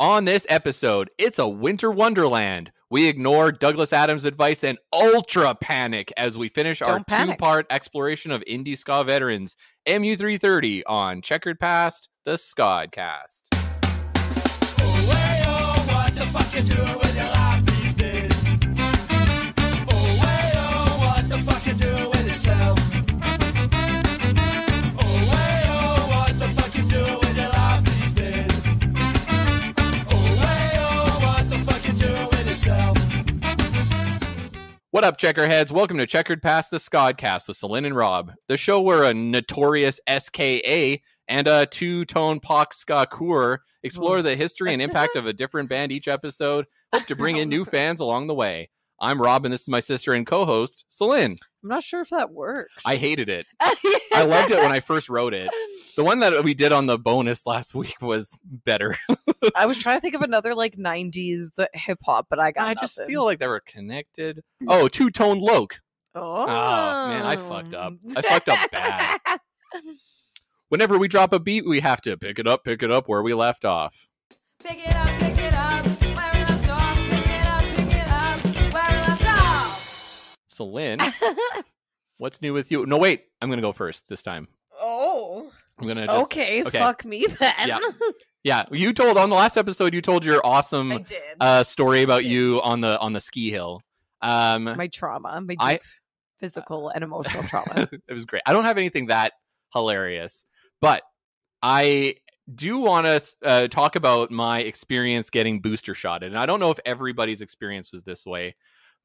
On this episode, it's a winter wonderland. We ignore Douglas Adams' advice and ultra panic as we finish our two-part exploration of Indie-Ska veterans, Mu330 on Checkered Past, the Ska'd cast. Oh, way, oh, what the fuck you doing with your life these days? Oh, way, oh, what the fuck you doing with yourself? Oh, way, oh, what the fuck you doing with your life these days? Oh, way, oh, what the fuck you doing with yourself? What up, Checkerheads? Welcome to Checkered Past, the Ska'd cast with Celine and Rob, the show where a notorious SKA and a two-tone Pak Ska Kur explore the history and impact of a different band each episode. Hope to bring in new fans along the way. I'm Rob, and this is my sister and co-host, Celine. I'm not sure if that works. I hated it. I loved it when I first wrote it. The one that we did on the bonus last week was better. I was trying to think of another like 90s hip-hop, but I I just feel like they were connected. Oh, two-tone Loke. Oh, man, I fucked up. I fucked up bad. Whenever we drop a beat, we have to pick it up where we left off. Pick it up, where we left off. Pick it up, where we left off. Celine, what's new with you? No, wait, I'm going to go first this time. Oh. I'm going to just... Okay, fuck me then. Yeah, you told, on the last episode, you told your awesome I did. Story about you on the ski hill. My trauma, my deep physical and emotional trauma. It was great. I don't have anything that hilarious. But I do want to talk about my experience getting booster shotted. And I don't know if everybody's experience was this way.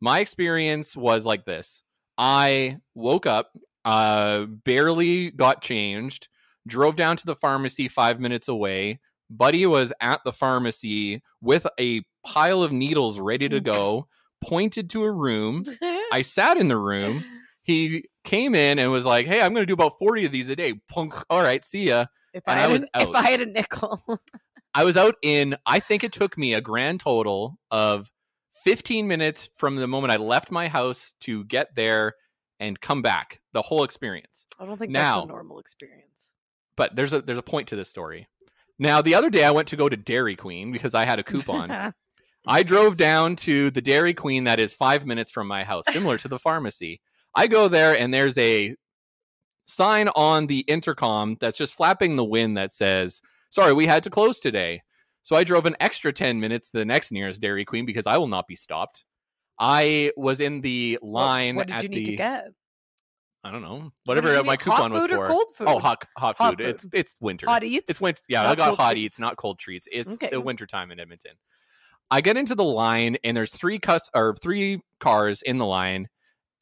My experience was like this. I woke up, barely got changed, drove down to the pharmacy 5 minutes away. Buddy was at the pharmacy with a pile of needles ready to go, pointed to a room. I sat in the room. He came in and was like, hey, I'm going to do about 40 of these a day. Punk. All right, see ya. If I had a nickel. I was out in, I think it took me a grand total of 15 minutes from the moment I left my house to get there and come back. The whole experience. I don't think that's a normal experience. But there's a point to this story. Now, the other day I went to go to Dairy Queen because I had a coupon. I drove down to the Dairy Queen that is 5 minutes from my house, similar to the pharmacy. I go there and there's a sign on the intercom that's just flapping the wind that says, sorry, we had to close today. So I drove an extra 10 minutes to the next nearest Dairy Queen because I will not be stopped. I was in the line. What did you need to get? I don't know. Whatever my coupon was for. Hot food or cold food? Oh, hot food. It's winter. Hot eats? It's winter. Yeah, I got hot eats, not cold treats. It's the winter time in Edmonton. I get into the line and there's three cars in the line.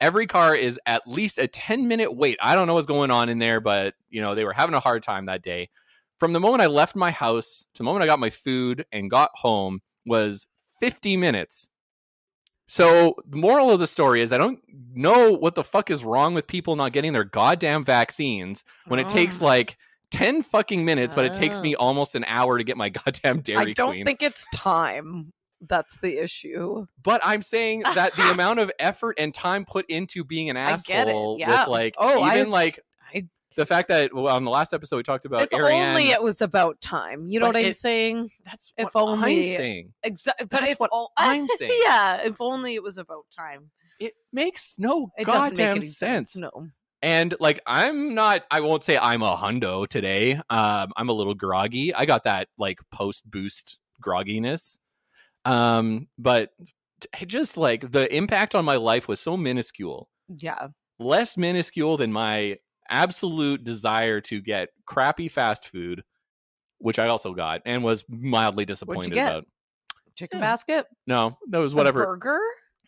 Every car is at least a 10-minute wait. I don't know what's going on in there, but they were having a hard time that day. From the moment I left my house to the moment I got my food and got home was 50 minutes. So the moral of the story is I don't know what the fuck is wrong with people not getting their goddamn vaccines when it takes like 10 fucking minutes, but it takes me almost an hour to get my goddamn Dairy Queen. I don't think it's time. That's the issue. But I'm saying that the amount of effort and time put into being an asshole with the fact that on the last episode we talked about Arianne. Only it was about time. You know what I'm saying? That's if what only, I'm saying. Exactly. But that's what I'm saying. Yeah, if only it was about time. It makes no goddamn sense. No. And I won't say I'm a hundo today. I'm a little groggy. I got that post-boost grogginess. But just the impact on my life was so minuscule. Yeah. Less minuscule than my absolute desire to get crappy fast food, which I also got and was mildly disappointed about. Chicken basket? No, that was whatever. A burger?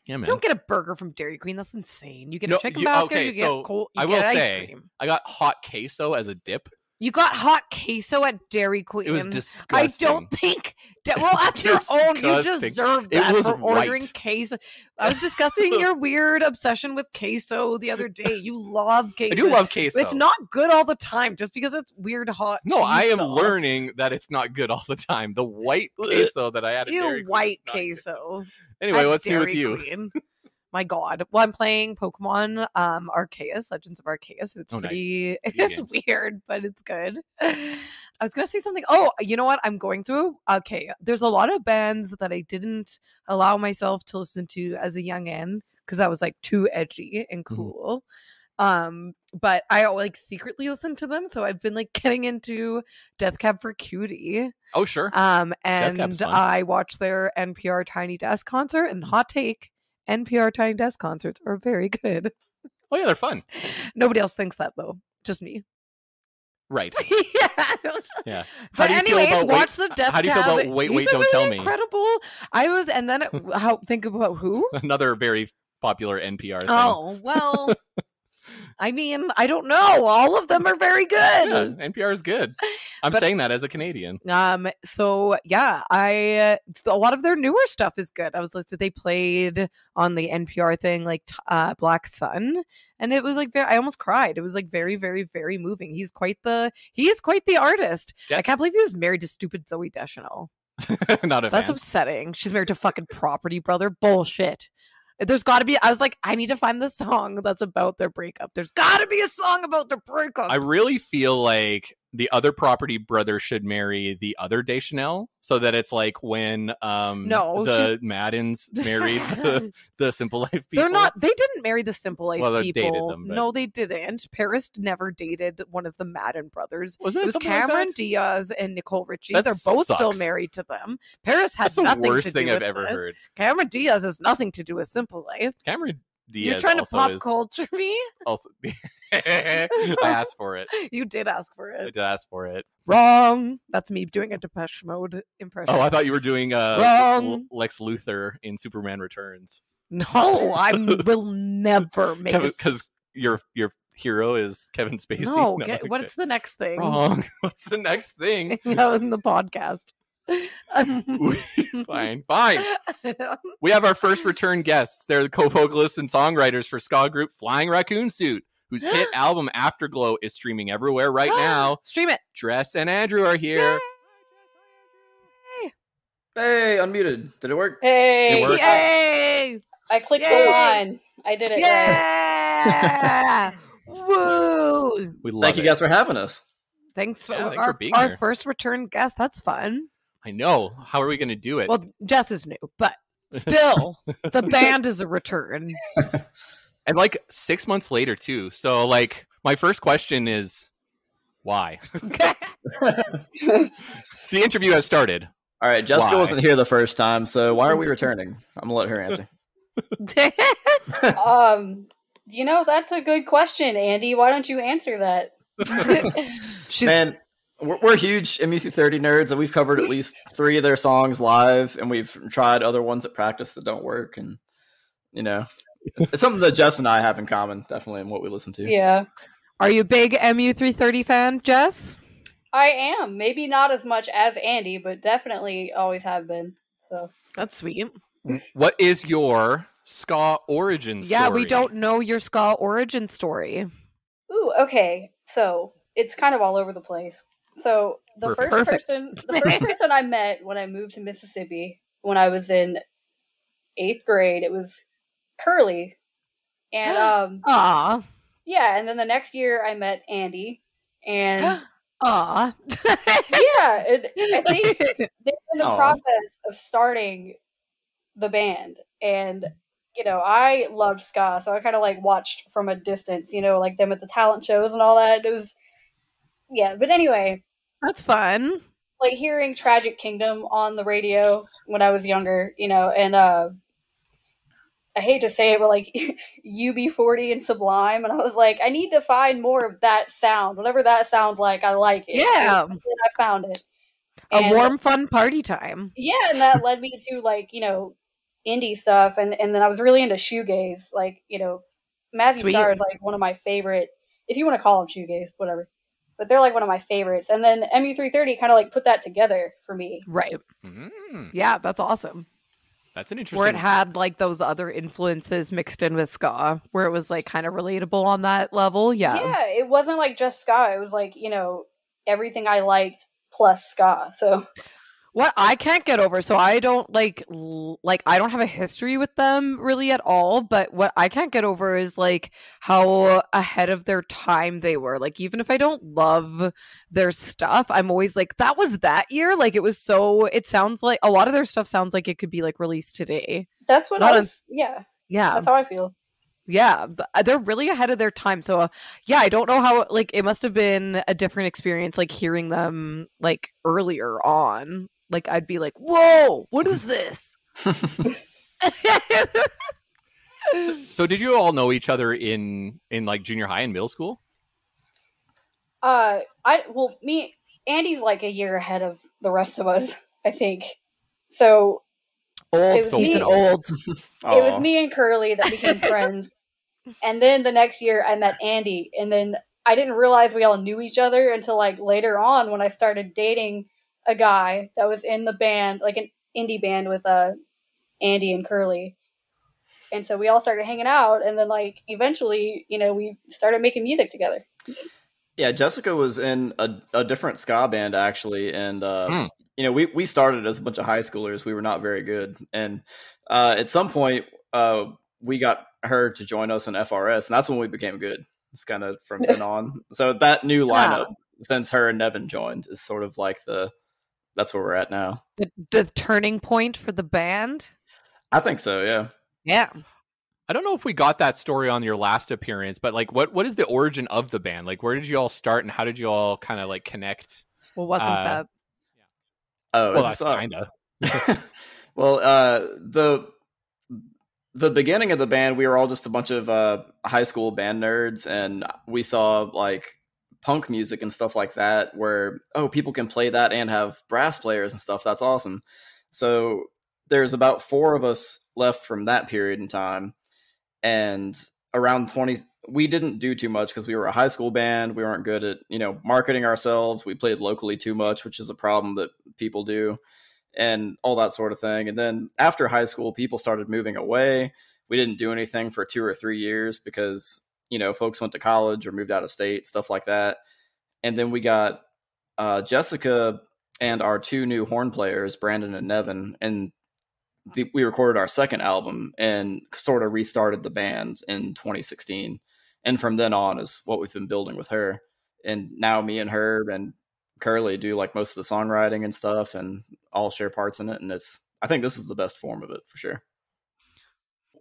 Yeah, man. Don't get a burger from Dairy Queen. That's insane. You get a chicken basket, you get cold. I will say, I got hot queso as a dip. You got hot queso at Dairy Queen. It was disgusting. I don't think... that's your own. You deserve that for ordering queso. I was discussing your weird obsession with queso the other day. You love queso. I do love queso. It's not good all the time just because it's weird hot No, cheese I am sauce. learning that it's not good all the time. The white queso that I had at Dairy Queen white queso. Anyway, what's new with you? My God. Well, I'm playing Pokemon Arceus, Legends of Arceus. It's pretty it's weird, but it's good. I was gonna say something. Oh, you know what? I'm going through there's a lot of bands that I didn't allow myself to listen to as a youngin' because I was like too edgy and cool. But I like secretly listen to them, so I've been like getting into Death Cab for Cutie. Oh, sure. And I watched their NPR Tiny Desk concert, and hot take, NPR Tiny Desk concerts are very good. Oh yeah, they're fun. Nobody else thinks that though, just me. Right. Yeah. But anyways, watch the Death Cab. How do you feel about Wait, Wait, Don't Tell Me? Incredible. I was, and then think about who? Another very popular NPR thing. Oh well. I mean, I don't know. All of them are very good. Yeah, NPR is good. I'm saying that as a Canadian. So yeah, a lot of their newer stuff is good. I was listening. They played on the NPR thing like Black Sun, and it was like I almost cried. It was like very, very, very moving. He is quite the artist. Yeah. I can't believe he was married to stupid Zooey Deschanel. That's upsetting. She's married to fucking Property Brother. Bullshit. There's got to be. I was like, I need to find the song that's about their breakup. There's got to be a song about their breakup. I really feel like the other Property Brother should marry the other Deschanel, so that it's like when the Maddens married the Simple Life people. They're not. They didn't marry the Simple Life people. Dated them, no, they didn't. Paris never dated one of the Madden brothers. Wasn't it was Cameron Diaz and Nicole Richie. They're both still married to them. Paris had nothing to do with this. That's the worst thing I've ever heard. Cameron Diaz has nothing to do with Simple Life. Cameron Diaz. You're trying to pop culture me? Also, I asked for it. You did ask for it. I did ask for it. Wrong. That's me doing a Depeche Mode impression. Oh, I thought you were doing Lex Luthor in Superman Returns. No, I will never make it. Because your hero is Kevin Spacey. No, what's the next thing? Wrong. What's the next thing? In the podcast. Fine. We have our first return guests. They're the co-vocalists and songwriters for Ska'd group Flying Raccoon Suit, whose hit album Afterglow is streaming everywhere right now. Stream it. Jess and Andrew are here. Yay. Hey, unmuted. Did it work? Hey, it worked. Yay! I clicked the line. I did it. Yeah! Woo! Thank you guys for having us. Thanks for being our here. first return guest. That's fun. I know. How are we going to do it? Well, Jess is new, but still, the band is a return. And like 6 months later, too. So, like, my first question is, why? The interview has started. All right, Jessica wasn't here the first time, so why are we returning? I'm going to let her answer. That's a good question, Andy. Why don't you answer that? Man, we're huge Mu330 nerds, and we've covered at least 3 of their songs live, and we've tried other ones at practice that don't work, and it's something that Jess and I have in common, definitely, in what we listen to. Yeah. Are you a big Mu330 fan, Jess? I am. Maybe not as much as Andy, but definitely always have been. So that's sweet. What is your ska origin story? Yeah, we don't know your ska origin story. Ooh, okay. So it's kind of all over the place. So the first person I met when I moved to Mississippi when I was in 8th grade, it was Curly. And yeah, and then the next year I met Andy, and yeah, I think they're in the process of starting the band, and I loved ska, so I kind of like watched from a distance, like them at the talent shows and all that. It was, but anyway, that's fun. Like hearing Tragic Kingdom on the radio when I was younger, and I hate to say it, but like UB40 and Sublime, and I was like, I need to find more of that sound. Whatever that sounds like, I like it. Yeah, and I found it. A warm, fun party time. Yeah, and that led me to like indie stuff, and then I was really into shoegaze. Like Mazzy Star is like one of my favorite, if you want to call them shoegaze, whatever. But they're like one of my favorites. And then Mu330 kind of like put that together for me. Right. Yeah, that's awesome. That's an interesting... Where it had like those other influences mixed in with ska, where it was like kind of relatable on that level. Yeah. Yeah, it wasn't like just ska. It was like, everything I liked plus ska. So... What I can't get over, so I don't like I don't have a history with them really at all, but what I can't get over is like how ahead of their time they were. Like even if I don't love their stuff, I'm always like that was that year. Like it sounds like a lot of their stuff sounds like it could be like released today. That's what yeah. Yeah. That's how I feel. Yeah, they're really ahead of their time. So, yeah, I don't know how, like, it must have been a different experience, like, hearing them, like, earlier on. Like, I'd be like, whoa, what is this? So did you all know each other in like, junior high and middle school? Andy's, like, a year ahead of the rest of us, I think. So... Old. It was me and Curly that became friends. And then the next year I met Andy. And then I didn't realize we all knew each other until like later on when I started dating a guy that was in the band, like an indie band with Andy and Curly. And so we all started hanging out. And then like eventually, we started making music together. Yeah, Jessica was in a different ska band actually. And we started as a bunch of high schoolers. We were not very good. And at some point, we got her to join us in FRS, and that's when we became good. It's kind of from then on. So that new lineup, since her and Nevin joined, is sort of like that's where we're at now. The turning point for the band? I think so, yeah. Yeah. I don't know if we got that story on your last appearance, but like what is the origin of the band? Like where did you all start and how did you all kind of like connect? Well, wasn't that... Oh, well, that's kind of. Well, the beginning of the band, we were all just a bunch of high school band nerds, and we saw like punk music and stuff like that where, people can play that and have brass players and stuff. That's awesome. So there's about 4 of us left from that period in time. And around 20, we didn't do too much because we were a high school band. We weren't good at, marketing ourselves. We played locally too much, which is a problem that people do, and all that sort of thing. And then after high school, people started moving away. We didn't do anything for 2 or 3 years because, folks went to college or moved out of state, stuff like that. And then we got Jessica and our 2 new horn players, Brandon and Nevin, and we recorded our second album and sort of restarted the band in 2016. And from then on is what we've been building with her. And now me and her and Curly do like most of the songwriting and stuff and all share parts in it. And I think this is the best form of it for sure.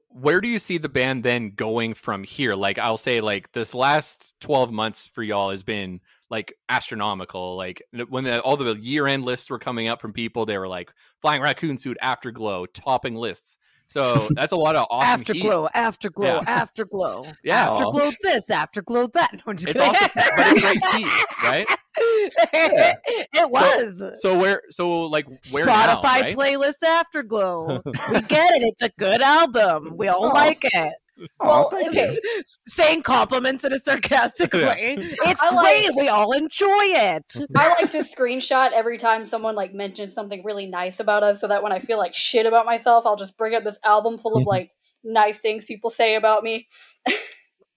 Where do you see the band then going from here? Like I'll say like this last 12 months for y'all has been like astronomical. Like when all the year-end lists were coming up from people, they were like Flying Raccoon Suit, Afterglow, topping lists. So that's a lot of awesome Afterglow, heat. Afterglow, Afterglow. Yeah. Afterglow this, Afterglow that. No, I'm just It's kidding. awesome, but it's great heat, right? It was. So where Spotify now, right? playlist Afterglow. We get it. It's a good album. We all like it. Well, okay. Saying compliments in a sarcastic way. It's I great. like- We all enjoy it. I like to screenshot every time someone like mentions something really nice about us, so that when I feel like shit about myself, I'll just bring up this album full of like nice things people say about me.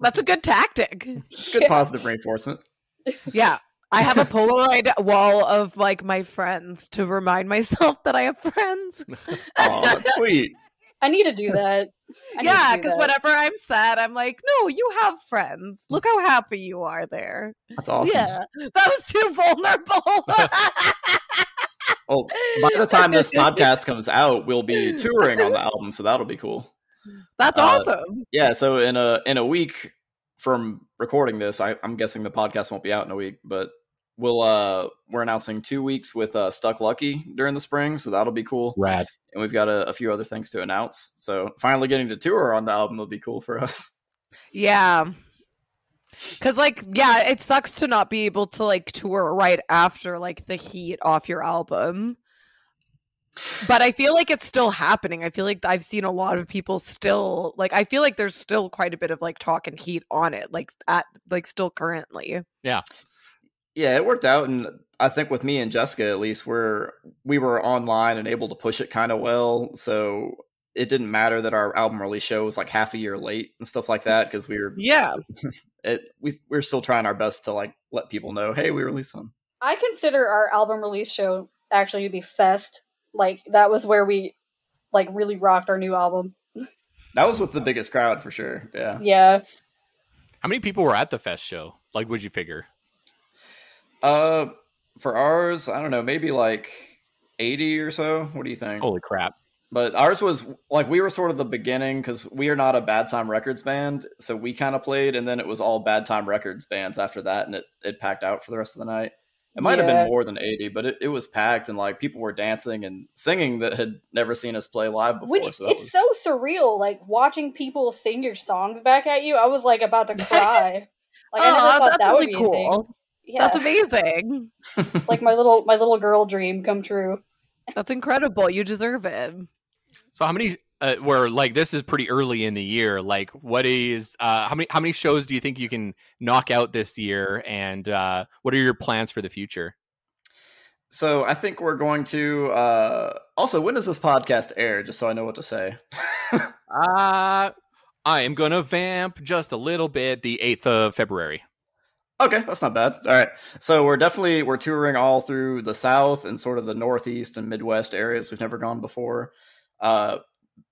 That's a good tactic. It's good positive reinforcement. Yeah. I have a Polaroid wall of like my friends to remind myself that I have friends. Oh, that's sweet. I need to do that. Yeah, because whenever I'm sad, I'm like, no, you have friends. Look how happy you are there. That's awesome. Yeah, that was too vulnerable. Well, by the time this podcast comes out, we'll be touring on the album, so that'll be cool. That's awesome. Yeah, so in a week from recording this, I'm guessing the podcast won't be out in a week, but we're announcing 2 weeks with Stuck Lucky during the spring, so that'll be cool. Rad. And we've got a few other things to announce. So finally getting to tour on the album will be cool for us. Yeah. Because, like, yeah, it sucks to not be able to, like, tour right after, like, the heat off your album. But I feel like it's still happening. I feel like I've seen a lot of people still, like, I feel like there's still quite a bit of, like, talk and heat on it, like, still currently. Yeah. Yeah, it worked out, and I think with me and Jessica, at least, we were online and able to push it kind of well, so it didn't matter that our album release show was like half a year late and stuff like that, because we were still trying our best to like let people know, hey, we released some. I consider our album release show actually to be Fest. Like, that was where we, like, really rocked our new album. That was with the biggest crowd for sure. Yeah. Yeah. How many people were at the Fest show? Like, would you figure? For ours, I don't know, maybe like 80 or so. What do you think? Holy crap. But ours was like, we were sort of the beginning because we are not a Bad Time Records band. So we kind of played, and then it was all Bad Time Records bands after that, and it packed out for the rest of the night. It might have been more than 80, but it was packed, and like people were dancing and singing that had never seen us play live before. It's so surreal, like watching people sing your songs back at you. I was like about to cry. Like, I never thought that would be cool. A thing. Yeah. That's amazing. It's like my little girl dream come true. That's incredible. You deserve it. So how many were like, this is pretty early in the year. Like, what is how many shows do you think you can knock out this year, and what are your plans for the future? So I think we're going to also, when does this podcast air, just so I know what to say? I am gonna vamp just a little bit. The 8th of February. Okay, that's not bad. All right. So we're touring all through the South and sort of the Northeast and Midwest areas we've never gone before.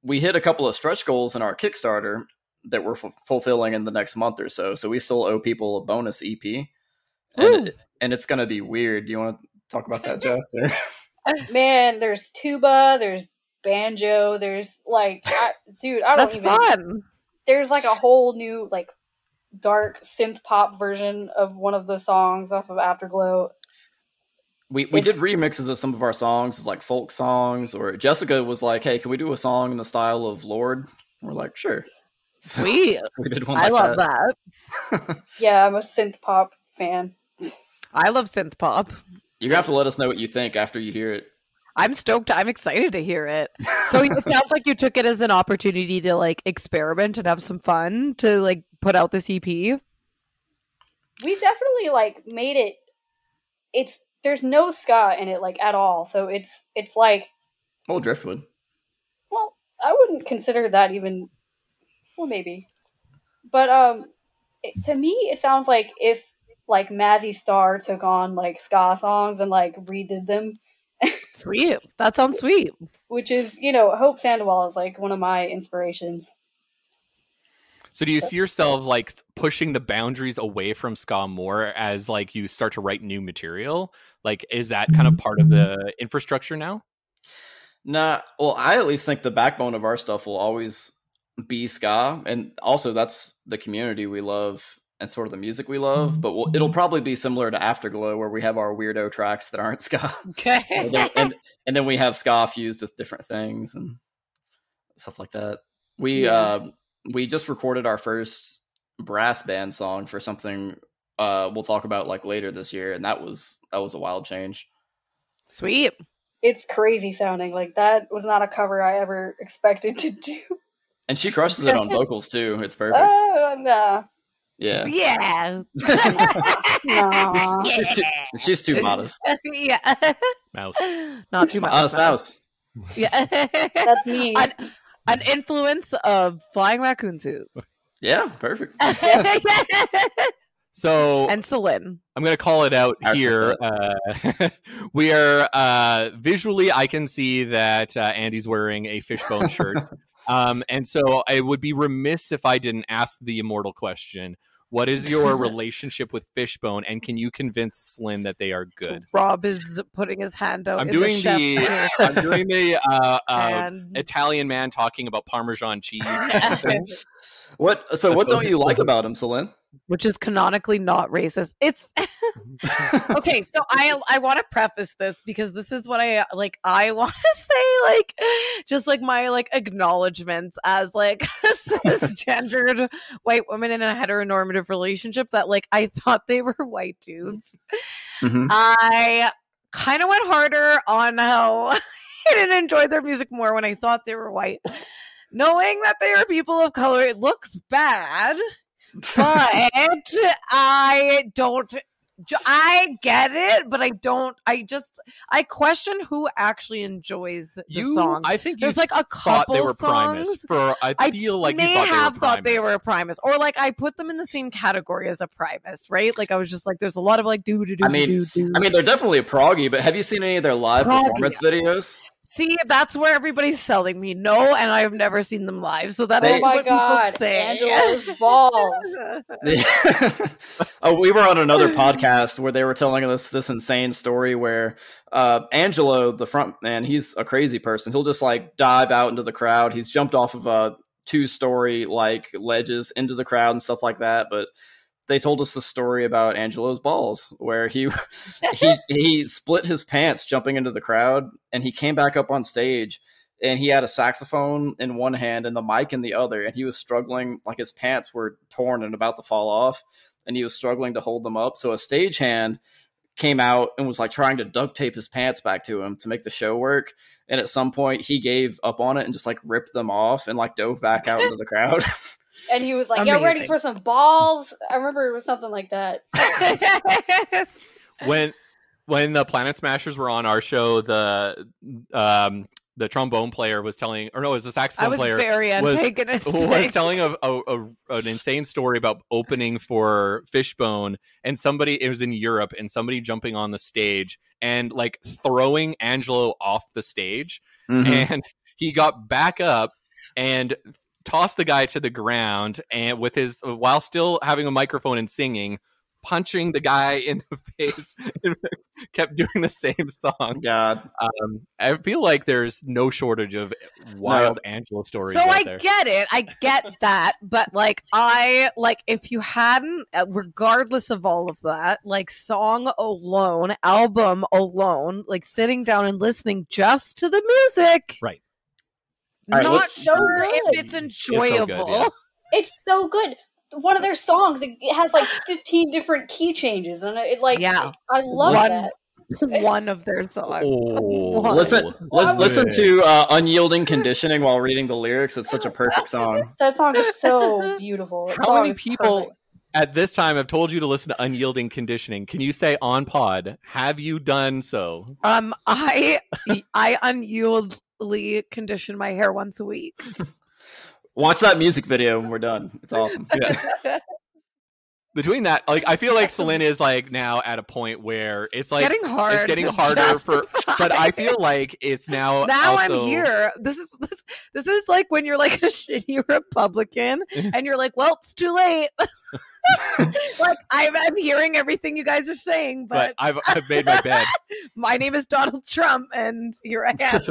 We hit a couple of stretch goals in our Kickstarter that we're fulfilling in the next month or so. So we still owe people a bonus EP, and it's going to be weird. Do you want to talk about that, Jess? Man, there's tuba, there's banjo, there's like, That's fun. There's like a whole new like dark synth pop version of one of the songs off of Afterglow. We did remixes of some of our songs, like folk songs, or Jessica was like, hey, can we do a song in the style of Lord? We're like, sure. Sweet. So we did one I like love that. Yeah, I'm a synth pop fan. I love synth pop. You're going to have to let us know what you think after you hear it. I'm stoked. I'm excited to hear it. So it sounds like you took it as an opportunity to like experiment and have some fun to like put out this EP. We definitely like made it. There's no ska in it like at all. So it's like, Oh, Driftwood. well, I wouldn't consider that even. Well, maybe, but to me it sounds like if like Mazzy Star took on like ska songs and like redid them. Sweet. That sounds sweet. Which is, Hope Sandoval is like one of my inspirations. So do you see yourselves like pushing the boundaries away from ska more as like you start to write new material? Like, is that kind of part of the infrastructure now? Nah, well, I at least think the backbone of our stuff will always be ska, and also that's the community we love and sort of the music we love, but it'll probably be similar to Afterglow, where we have our weirdo tracks that aren't ska. Okay. and then we have ska fused with different things and stuff like that. We just recorded our first brass band song for something we'll talk about like later this year, and that was a wild change. Sweet. It's crazy sounding. Like, that was not a cover I ever expected to do. And she crushes it on vocals too. It's perfect. Oh, no. Yeah. Yeah. No. She's too modest. Yeah. Mouse. Not too much. Mouse. Yeah. That's me. An influence of Flying Raccoon Suit. Yeah, perfect. So And Celine. I'm going to call it out here. We are visually, I can see that Andy's wearing a Fishbone shirt. And so I would be remiss if I didn't ask the immortal question. What is your relationship with Fishbone, and can you convince Slyn that they are good? Rob is putting his hand out. I'm doing the And- Italian man talking about Parmesan cheese. What don't you like about him, Celine? Which is canonically not racist. It's okay. So I want to preface this because this is what I want to say, like, just like my like acknowledgements as like a cisgendered white woman in a heteronormative relationship that like I thought they were white dudes. Mm-hmm. I kind of went harder on how I didn't enjoy their music more when I thought they were white, knowing that they are people of color. It looks bad. But I don't I get it, but I don't. I question who actually enjoys the songs. I think there's you like a thought couple they were songs. Primus. I feel like may you have thought they were Primus. a Primus, or like I put them in the same category as a Primus, right? Like I was just like, there's a lot of like do. I mean, they're definitely proggy, but have you seen any of their live Proggy. performance videos? See, that's where everybody's selling me. No, and I've never seen them live, so that is Oh my what god, people say. Angelo's balls. Oh, we were on another podcast where they were telling us this insane story where Angelo, the front man, he's a crazy person. He'll just like dive out into the crowd. He's jumped off of a 2-story like ledges into the crowd and stuff like that. But they told us the story about Angelo's balls, where he split his pants jumping into the crowd, and he came back up on stage, and he had a saxophone in one hand and the mic in the other, and he was struggling, like his pants were torn and about to fall off, and he was struggling to hold them up. So a stagehand came out and was like trying to duct tape his pants back to him to make the show work. And at some point he gave up on it and just like ripped them off and like dove back out into the crowd. And he was like, "Get ready for some balls." I remember it was something like that. When the Planet Smashers were on our show, the trombone player was telling, or no, it was the saxophone player. I was very antagonistic. Was telling an insane story about opening for Fishbone, and it was in Europe, and somebody jumping on the stage and like throwing Angelo off the stage, and he got back up and tossed the guy to the ground, and while still having a microphone and singing, punching the guy in the face, and kept doing the same song. God, I feel like there's no shortage of wild Angelo stories. So out there. Get it, I get that, but like if you hadn't, regardless of all of that, like song alone, album alone, like sitting down and listening just to the music, right? All right, Not so sure good. if it's enjoyable. It's so good, yeah. It's so good. One of their songs, it has like 15 different key changes, and I love that. One of their songs. Listen to Unyielding Conditioning while reading the lyrics. It's such a perfect song. That song is so beautiful. How many people at this time have told you to listen to Unyielding Conditioning? Can you say on pod, have you done so? I unyieldly condition my hair once a week. Watch that music video when we're done. It's awesome. Yeah. Between that, like, I feel like Celine is like now at a point where it's like getting hard. It's getting harder but I feel like it's now. I'm here. This is like when you're like a shitty Republican and you're like, well, it's too late. Like I'm hearing everything you guys are saying, but I've made my bed. My name is Donald Trump, and here I am.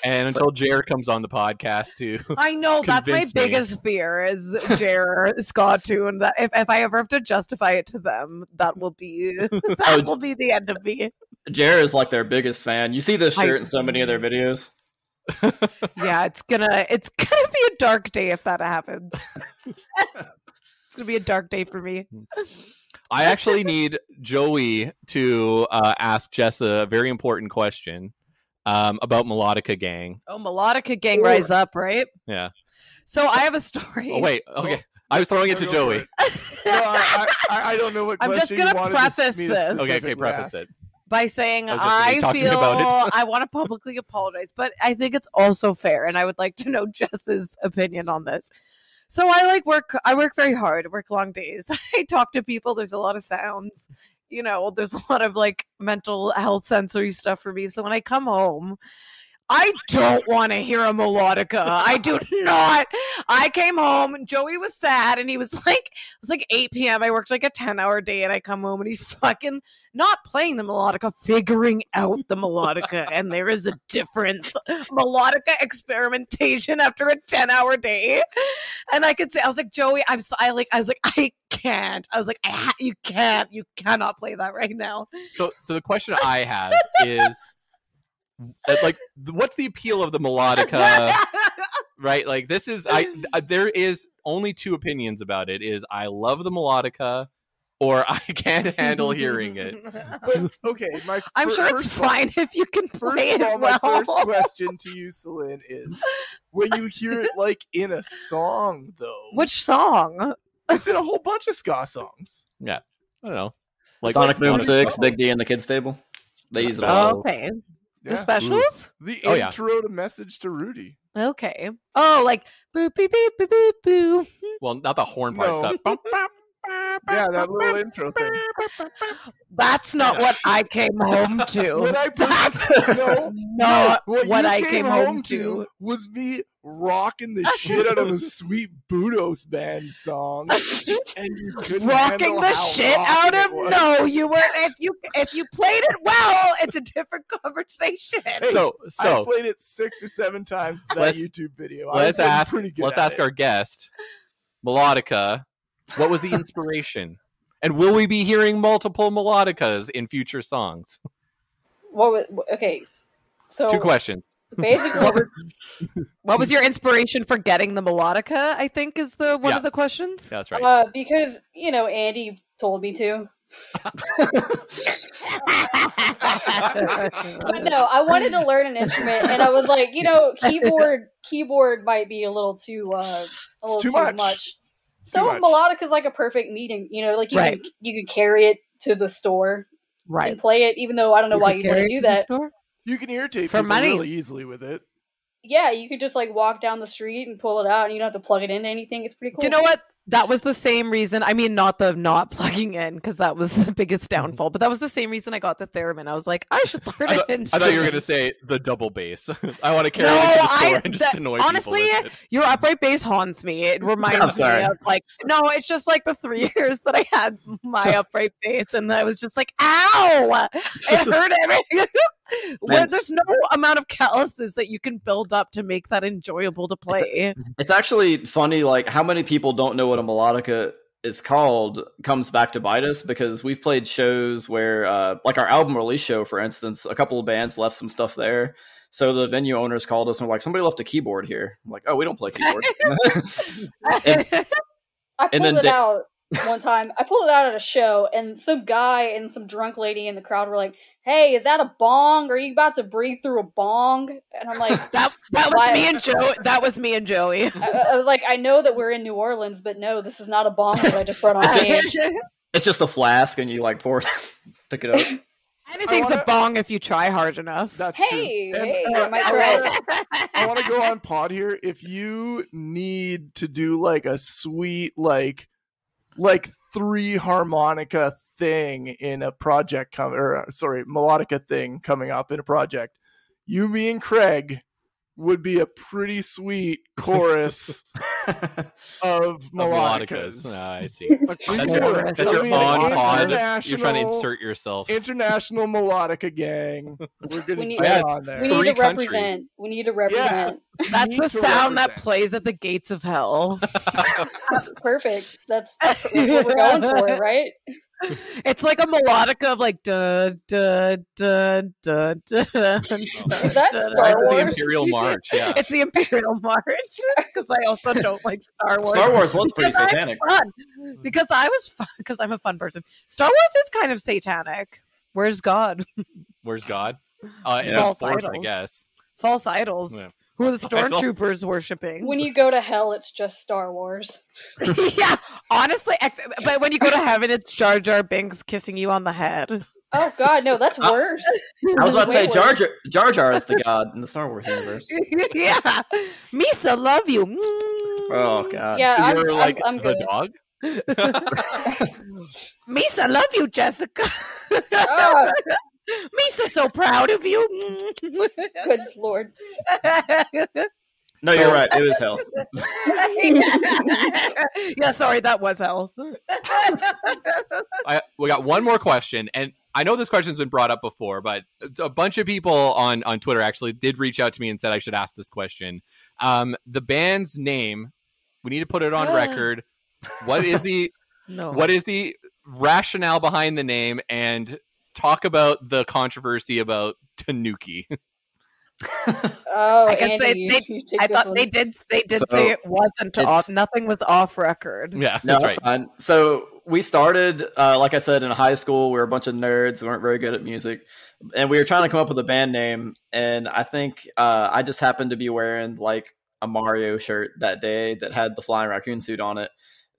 And until Jer comes on the podcast too. I know that's my biggest fear is Jer, Ska'd too, and that if I ever have to justify it to them, that will be will be the end of me. Jer is like their biggest fan. You see this shirt in so many of their videos. Yeah, it's gonna be a dark day if that happens. It's gonna be a dark day for me. I actually need Joey to ask Jess a very important question. About Melodica Gang. Oh, Melodica Gang, rise up, right? Yeah. So I have a story. Oh, wait. Okay. I was throwing it to Joey. I don't know what I'm just going to preface this. Okay, preface it. By saying I want to publicly apologize, but I think it's also fair, and I would like to know Jess's opinion on this. So I work very hard. I work long days. I talk to people. There's a lot of sounds. You know, there's a lot of like mental health sensory stuff for me. So when I come home, I don't want to hear a melodica. I do not. I came home and Joey was sad and he was like, it was like 8 p.m. I worked like a 10-hour day and I come home and he's fucking not playing the melodica, figuring out the melodica. And there is a difference. Melodica experimentation after a 10-hour day. And I could say, I was like, Joey, I can't. I was like, you cannot play that right now. So the question I have is, like, what's the appeal of the melodica? Right? Like, this is there is only two opinions about it. Is I love the melodica, or I can't handle hearing it. But, okay, I'm sure it's fine if you can play it well. My first question to you, Celine, is when you hear it like in a song, though. Which song? It's in a whole bunch of ska songs. Yeah, I don't know. Like Sonic Boom like- 6, Big D, and the Kids Table. They use it all. Okay. The Yeah. specials? The Oh, yeah. intro to Message to Rudy. Okay. Oh, like boop beep beep beep beep boo. Well, not the horn part. No. The bum, bum, Yeah, that little intro thing. That's not what I came home to. What I That's no, not what what you I came home to. was me rocking the shit out of a Sweet Budos Band song, and you couldn't Rocking handle the how shit rocking out it of was. no, you were if you played it well, it's a different conversation. Hey, So I played it 6 or 7 times. That Let's- YouTube video. let's I've been ask pretty good let's at ask it. our guest, Melodica, what was the inspiration? And will we be hearing multiple melodicas in future songs? Okay, so 2 questions. basically, What was your inspiration for getting the melodica? I think is the one Yeah. of the questions. That's right. because Andy told me to. But no, I wanted to learn an instrument, and I was like, keyboard might be a little too too much. So much. melodica is like a perfect meeting. Like Right. you can carry it to the store Right. and play it, even though I don't know why could you want carry to it do the that. store? You can irritate For people money. really easily with it. Yeah, you can just like walk down the street and pull it out, and you don't have to plug it into anything. It's pretty cool. Do you know what? That was the same reason. I mean, not the not plugging in, because that was the biggest downfall. But that was the same reason I got the theremin. I was like, I should learn I an thought, I instrument. thought you were going to say the double bass. I want to carry No, it to the store I- and just the- annoy honestly, people with it. Your upright bass haunts me. It reminds me sorry. of like, no, it's just like the 3 years that I had my upright bass, and I was just like, ow, it hurt everything. Where there's no amount of calluses that you can build up to make that enjoyable to play. It's actually funny, like how many people don't know what a melodica is called comes back to bite us, because we've played shows where, like our album release show, for instance, a couple of bands left some stuff there. So the venue owners called us and were like, somebody left a keyboard here. I'm like, oh, we don't play keyboard. And- I And pulled then it they- out one time. I pulled it out at a show, and some guy and some drunk lady in the crowd were like, "Hey, is that a bong? Are you about to breathe through a bong?" And I'm like, That was Why- me and Joe. That was me and Joey. I was like, I know that we're in New Orleans, but no, this is not a bong that I just brought on stage. it's just a flask, and you like pour it, pick it up. Anything's a bong if you try hard enough. That's Hey, true. hey, And, I might try. I want to go on pod here. If you need to do like a sweet like 3 harmonica thing in a project melodica thing coming up in a project, you, me, and Craig would be a pretty sweet chorus of melodicas. I see. A That's chorus. your, that's your I mean, on pod. You're trying to international- insert yourself. International melodica gang. We're gonna We need- get Yeah, on there. We need to 3 countries. represent. We need to represent. That's Need the to sound that represent. plays at the gates of hell. Perfect. That's what we're going for, right? It's like a melodica of like da da da da da. Is that Star That's the Wars? Imperial March, yeah. It's the Imperial March because I also don't like Star Wars. Star Wars was pretty Because I'm satanic. fun. Because I was fun. Because I'm a fun person. Star Wars is kind of satanic. Where's God? Where's God? False Force, I idols. guess. False idols. Yeah. Who are the False idols. stormtroopers worshiping? When you go to hell, it's just Star Wars. Yeah, honestly, but when you go to heaven, it's Jar Jar Binks kissing you on the head. Oh God, no, that's worse. I was about to say Way Jar worse. Jar Jar is the god in the Star Wars universe. Yeah, Misa, love you. Oh god. Yeah, So I'm, you're like I'm the good. dog? Misa, love you, Jessica. Ah, Misa, so proud of you. good lord. No, you're right. It was hell. Yeah, sorry, that was hell. We got one more question, and I know this question's been brought up before, but a bunch of people on Twitter actually did reach out to me and said I should ask this question. The band's name, we need to put it on record. What is the No. what is the rationale behind the name, and talk about the controversy about Tanuki? Oh, I guess Andy, you take I this thought one. they did So, say it wasn't it's- off. Nothing was off record. Yeah, No, that's that's right. fine. So we started, like I said, in high school. We were a bunch of nerds. We weren't very good at music. And we were trying to come up with a band name. And I think I just happened to be wearing like a Mario shirt that day that had the Flying Raccoon Suit on it.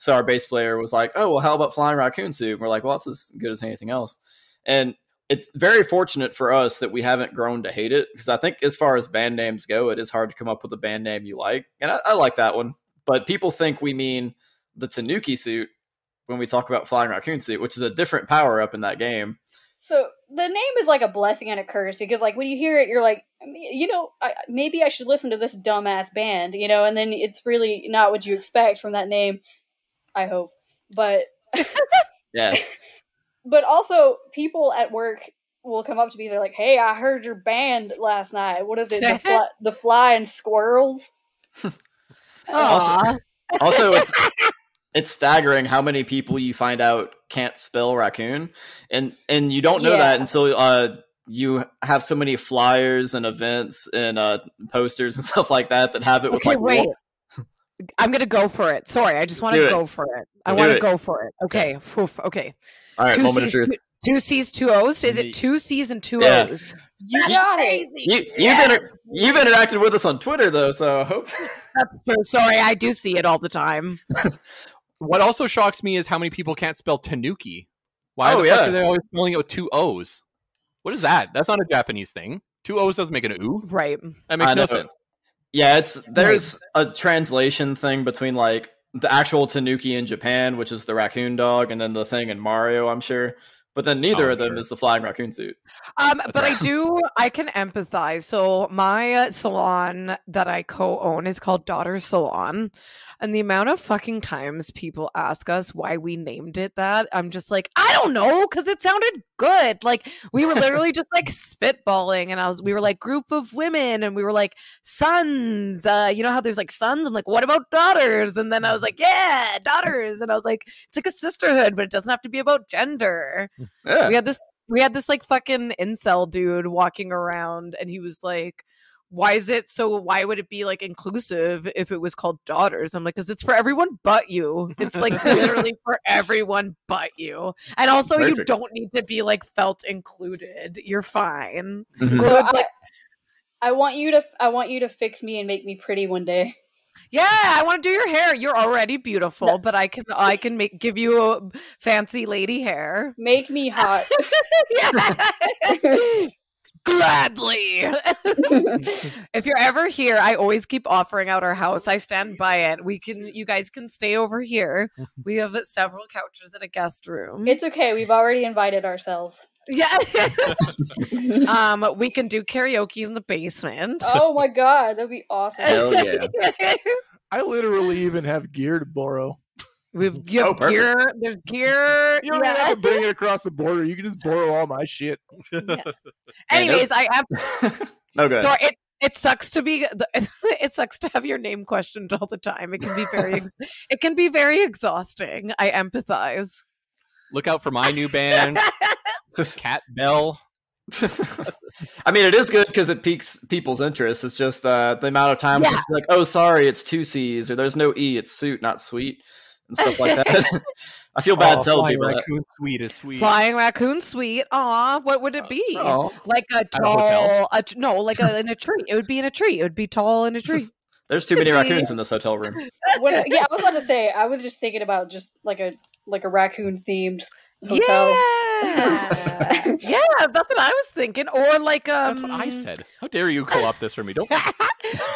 So our bass player was like, "Oh, well, how about Flying Raccoon Suit?" And we're like, "Well, that's as good as anything else." And it's very fortunate for us that we haven't grown to hate it, because I think as far as band names go, it is hard to come up with a band name you like. And I like that one. But people think we mean the Tanuki suit when we talk about Flying Raccoon Suit, which is a different power-up in that game. So the name is like a blessing and a curse, because like when you hear it, you're like, maybe I should listen to this dumbass band, and then it's really not what you expect from that name. I hope. But yeah. But also, people at work will come up to me. They're like, "Hey, I heard your band last night. What is it? The Flying Squirrels?" Also, it's staggering how many people you find out can't spell raccoon, and you don't know that until you have so many flyers and events and posters and stuff like that have it with wait. I'm gonna go for it. Sorry, I just want to go for it. I want to go for it. Okay. Okay. All right, moment of truth. 2 C's, 2 O's? Is it 2 C's and 2 O's? You got it. You've interacted with us on Twitter, though, so I hope. Sorry, I do see it all the time. What also shocks me is how many people can't spell Tanuki. Why the fuck are they always spelling it with 2 O's? What is that? That's not a Japanese thing. 2 O's doesn't make it an oo. Right. That makes no sense. Yeah, there's a translation thing between like the actual Tanuki in Japan, which is the raccoon dog, and then the thing in Mario, I'm sure. But then neither of them is the Flying Raccoon Suit. But I can empathize. So my salon that I co-own is called Daughter Salon. And the amount of fucking times people ask us why we named it that, I'm just like, I don't know, because it sounded good. Like, we were literally just like spitballing, and we were like group of women, and we were like sons. You know how there's like sons? I'm like, what about daughters? And then I was like, yeah, daughters. And I was like, it's like a sisterhood, but it doesn't have to be about gender. Yeah. We had this like fucking incel dude walking around, and he was like, why would it be like inclusive if it was called daughters? I'm like, because it's for everyone but you. It's like literally for everyone but you. And also you don't need to be like felt included. You're fine. Mm-hmm. So I want you to fix me and make me pretty one day. Yeah, I want to do your hair. You're already beautiful, but I can give you a fancy lady hair. Make me hot. Gladly. If you're ever here, I always keep offering out our house. I stand by it. You guys can stay over here. We have several couches and a guest room. It's okay. We've already invited ourselves. Yeah. We can do karaoke in the basement. Oh my god, that'd be awesome. Hell yeah. I literally even have gear to borrow. You have gear. There's gear. You don't have to bring it across the border. You can just borrow all my shit. Yeah. Anyways, I have. No good. So it sucks to be. It sucks to have your name questioned all the time. It can be very. It can be very exhausting. I empathize. Look out for my new band, Cat Bell. I mean, it is good because it piques people's interest. It's just the amount of times it's like, oh, sorry, it's 2 C's, or there's no E, it's suit, not sweet. And stuff like that. I feel bad telling people that. Flying Raccoon Suite is sweet. Flying Raccoon Suite. Aw, what would it be? Like a tall... in a tree. It would be in a tree. It would be tall in a tree. There's too many raccoons in this hotel room. I was about to say, I was just thinking about just like a raccoon themed hotel. Yeah. Yeah, that's what I was thinking. Or like that's what I said. How dare you co-opt this for me? Don't.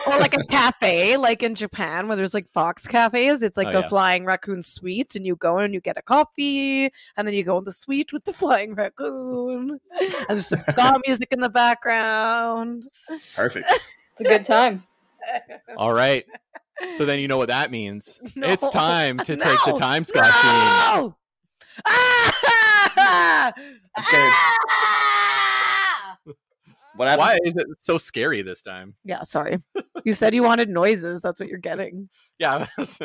Or like a cafe, like in Japan, where there's like Fox cafes. It's like a Flying Raccoon Suite, and you go and you get a coffee, and then you go in the suite with the Flying Raccoon, and there's some ska music in the background. Perfect. It's a good time. All right. So then you know what that means. It's time to take the time, Scott. No! Ah! What happened? Why is it so scary this time? Yeah, sorry. You said you wanted noises. That's what you're getting. Yeah, I was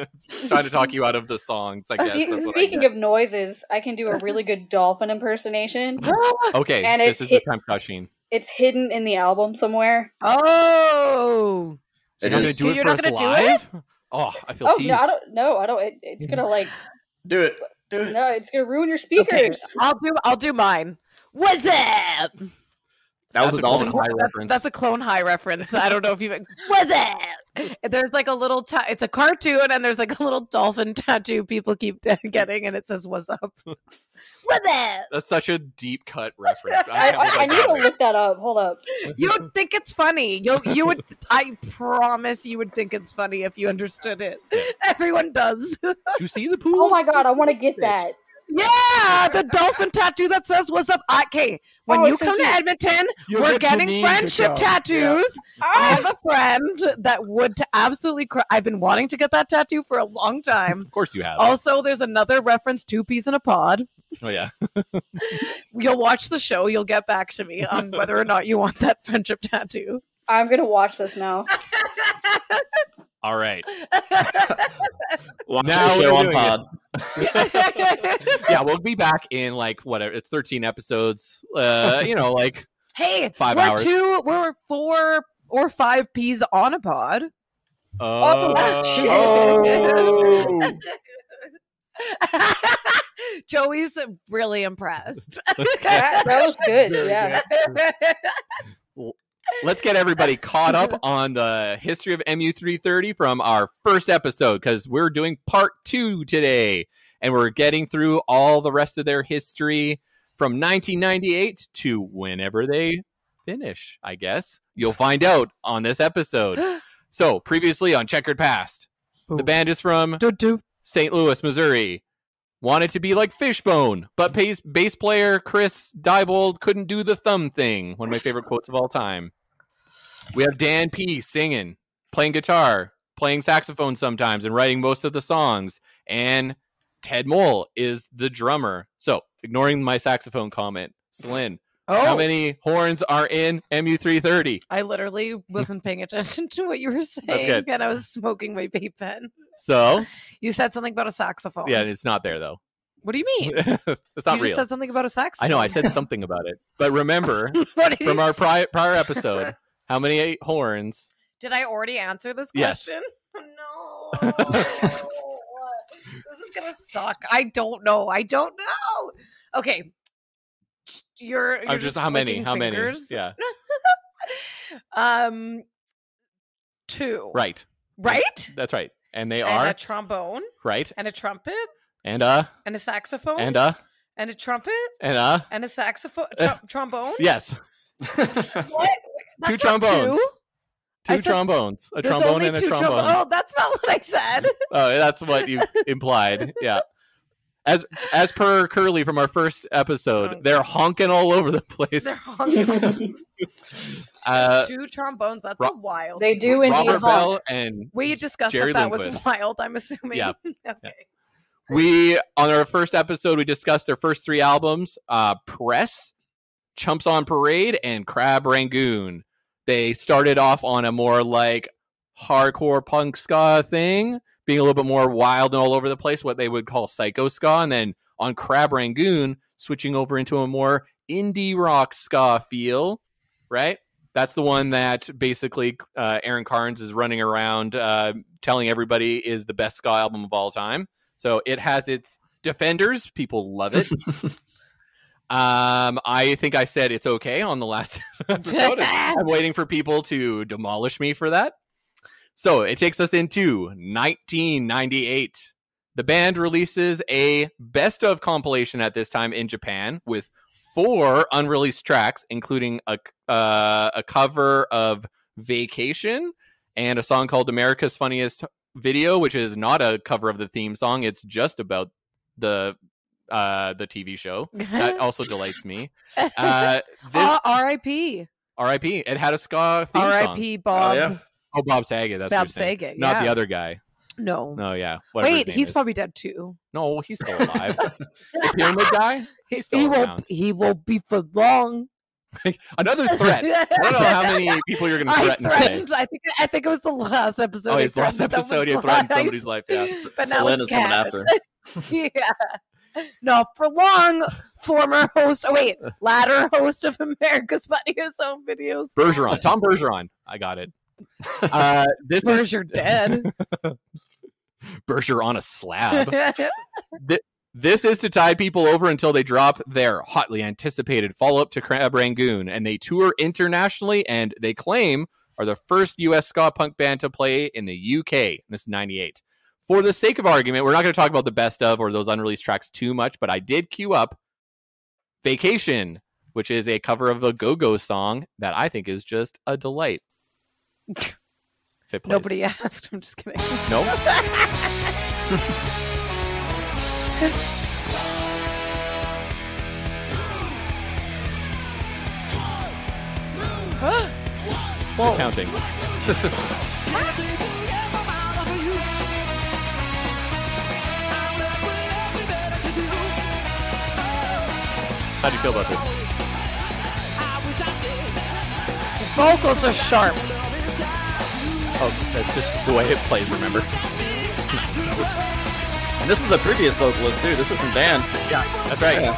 trying to talk you out of the songs, I guess. Speaking of noises, I can do a really good dolphin impersonation. Okay, and this is the time, Scott Sheen. It's hidden in the album somewhere. Oh! So you're not going to do it for us live? Oh, I feel teased. No, I don't. It's going to like... Do it. No, it's going to ruin your speakers. Okay, I'll do mine. What's up? That was That's a a dolphin. Clone High reference. That's a Clone High reference. I don't know if you've. What's that? There's like a little. It's a cartoon, and there's like a little dolphin tattoo people keep getting, and it says "What's up?" What's that? That's such a deep cut reference. I need to look that up. Hold up. You would think it's funny. You would. I promise you would think it's funny if you understood it. Everyone does. Did you see the pool? Oh my god, I want to get that. Yeah, the dolphin tattoo that says "What's up?" Okay, when Oh, you it's so come to cute. Edmonton, You'll we're get getting Janine to friendship come. tattoos. I Ah! have a friend that would absolutely. I've been wanting to get that tattoo for a long time. Of course you have. Also, there's another reference: 2 peas in a pod. Oh yeah. You'll watch the show. You'll get back to me on whether or not you want that friendship tattoo. I'm gonna watch this now. All right. Watch Now the show we're on doing pod. Yeah, we'll be back in like whatever. It's 13 episodes. Like Hey, 5 we're hours. we're 4 or 5 peas on a pod. Oh. Joey's really impressed. That was good. Yeah. Let's get everybody caught up on the history of Mu330 from our first episode, because we're doing part 2 today, and we're getting through all the rest of their history from 1998 to whenever they finish, I guess. You'll find out on this episode. So, previously on Checkered Past, the band is from St. Louis, Missouri. Wanted to be like Fishbone, but bass player Chris Diebold couldn't do the thumb thing. One of my favorite quotes of all time. We have Dan P. singing, playing guitar, playing saxophone sometimes, and writing most of the songs. And Ted Mole is the drummer. So, ignoring my saxophone comment, Celine, how many horns are in Mu330? I literally wasn't paying attention to what you were saying, good. and I was smoking my vape pen. So, You said something about a saxophone. yeah, it's not there, though. What do you mean? It's not You real. just said something about a I saxophone. know, I said something about it. But remember, What did from you- our prior episode, how many horns? Did I already answer this Yes. question? No. This is gonna suck. I don't know. Okay. You're Just how many? flicking How many? fingers. Yeah. 2. Right. Right? That's right. And they And are a trombone right. and a trumpet And and a saxophone and and a trumpet and and a saxophone trombone. yes. What? Two That's not trombones. two. I Two said trombones. A There's trombone only and a 2 trombone. Oh, that's not what I said. Oh, that's what you implied. Yeah. As per Curly from our first episode, Oh. they're honking all over the place. They're honking. 2 2 trombones. That's Ro- a wild. They do indeed Robert honk. Bell and We discussed Jerry that was Lindquist. wild. I'm assuming. Yeah. Okay. we on our first episode we discussed their first 3 albums, Press, Chumps on Parade, and Crab Rangoon. They started off on a more like hardcore punk ska thing, being a little bit more wild and all over the place, what they would call psycho ska, and then on Crab Rangoon switching over into a more indie rock ska feel, right? That's the one that basically Aaron Carnes is running around telling everybody is the best ska album of all time. So it has its defenders. People love it. I think I said it's okay on the last episode. I'm waiting for people to demolish me for that. So it takes us into 1998. The band releases a best of compilation at this time in Japan with 4 unreleased tracks, including a cover of Vacation and a song called America's Funniest Video, which is not a cover of the theme song. It's just about the TV show. That also delights me. R.I.P. R.I.P. It had a ska theme song. R.I.P. Bob. Oh, yeah. Oh, Bob Saget. That's Bob what you're saying. Saget, Not yeah. the other guy. No. No, yeah. Whatever Wait, his name he's is. probably dead too. No, he's still alive. The pyramid guy? He's still around. He won't be for long. Another threat. I don't know how many people you're going to threaten today. threatened. I think it was the last episode. Oh, I his last threatened episode, you someone's threatened life. somebody's life. Yeah. But now Celine it's is coming Cat. after. Yeah. No, for long, former host. Oh wait, latter host of America's Funniest Home Videos. Bergeron. Tom Bergeron. I got it. This Where's is your dead? Berger on a slab. This is to tide people over until they drop their hotly anticipated follow-up to Crab Rangoon, and they tour internationally, and they claim are the first U.S. ska punk band to play in the UK. This is 98. For the sake of argument, we're not going to talk about the best of or those unreleased tracks too much, but I did queue up Vacation, which is a cover of a Go-Go song that I think is just a delight. If it plays. Nobody asked. I'm just kidding. Nope. Whoa. Counting. How do you feel about this? Vocals are sharp. Oh, that's just the way it plays, remember? And this is the previous vocalist too. This isn't Dan. Yeah, that's right.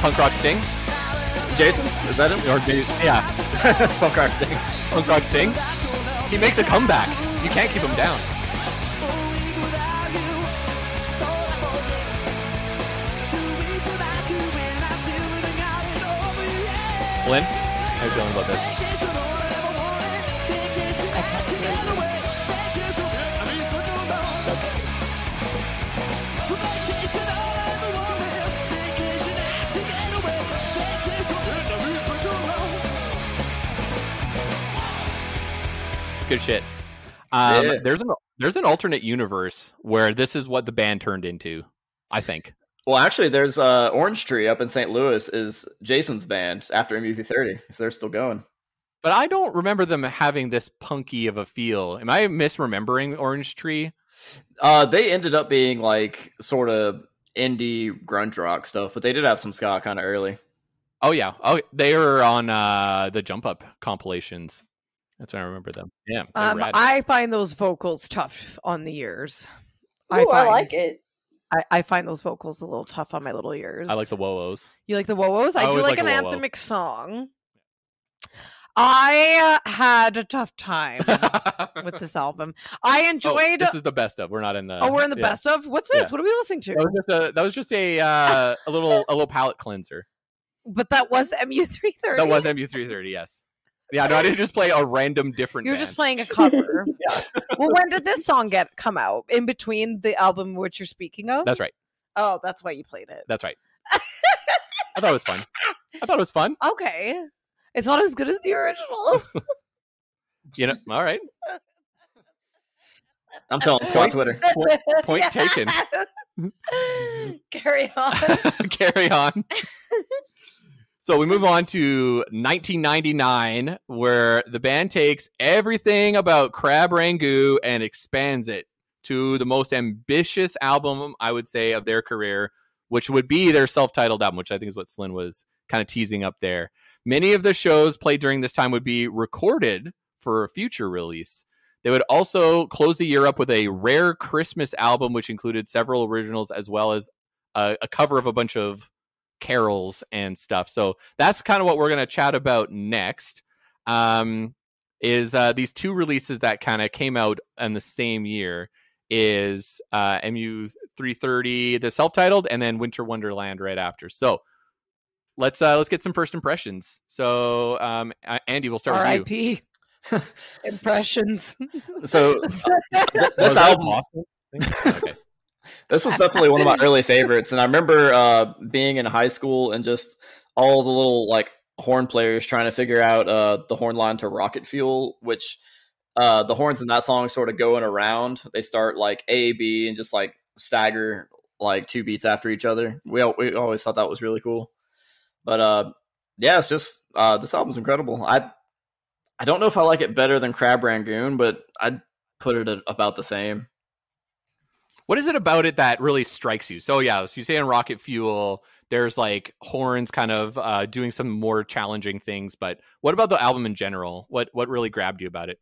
Punk Rock Sting? Jason? Is that him? Or, yeah, Punk Rock Sting. Punk Rock Sting. He makes a comeback. You can't keep him down. Celine, how are you feeling about this? I can't hear you. It's okay. It's good shit. Yeah. There's an alternate universe where this is what the band turned into, I think. Well, actually, there's Orange Tree up in St. Louis is Jason's band after Mu330, so they're still going. But I don't remember them having this punky of a feel. Am I misremembering Orange Tree? They ended up being like sort of indie grunge rock stuff, but they did have some ska kind of early. Oh yeah. Oh, they were on the Jump Up compilations. That's when I remember them. Yeah. they were rad. I find those vocals tough on the ears. Ooh, I like it. I find those vocals a little tough on my little ears. I like the whoa-ohs. You like the whoa-ohs? I do always like like an a whoa-oh. anthemic song. I had a tough time with this album. I enjoyed. This is the best of. We're not in the. Oh, we're in the yeah. best of. What's this? Yeah. What are we listening to? That was just a little palate cleanser. But that was MU330. That was MU330. Yes. Yeah. No, I didn't just play a random different. You were band. just playing a cover. Yeah. Well, when did this song come out? In between the album which you're speaking of? That's right. Oh, that's why you played it. That's right. I thought it was fun. Okay. It's not as good as the original. You know. All right. I'm telling Scott Twitter. Point taken. Carry on. Carry on. So we move on to 1999, where the band takes everything about Crab Rangoon and expands it to the most ambitious album, I would say, of their career, which would be their self-titled album, which I think is what Celine was kind of teasing up there. Many of the shows played during this time would be recorded for a future release. They would also close the year up with a rare Christmas album, which included several originals as well as a cover of a bunch of carols and stuff. So that's kind of what we're going to chat about next. Is these two releases that kind of came out in the same year is MU330, the self-titled, and then Winter Wonderland right after. So let's get some first impressions. So Andy, we'll start with you. R.I.P. Impressions. So this album, Okay. this was definitely one of my early favorites, and I remember being in high school and just all the little like horn players trying to figure out the horn line to Rocket Fuel, which the horns in that song sort of going around. They start like A, B, and just like stagger like two beats after each other. We always thought that was really cool. But yeah, it's just this album's incredible. I don't know if I like it better than Crab Rangoon, but I'd put it at about the same. What is it about it that really strikes you? So yeah, so you say in Rocket Fuel, there's like horns kind of doing some more challenging things, but what about the album in general? What really grabbed you about it?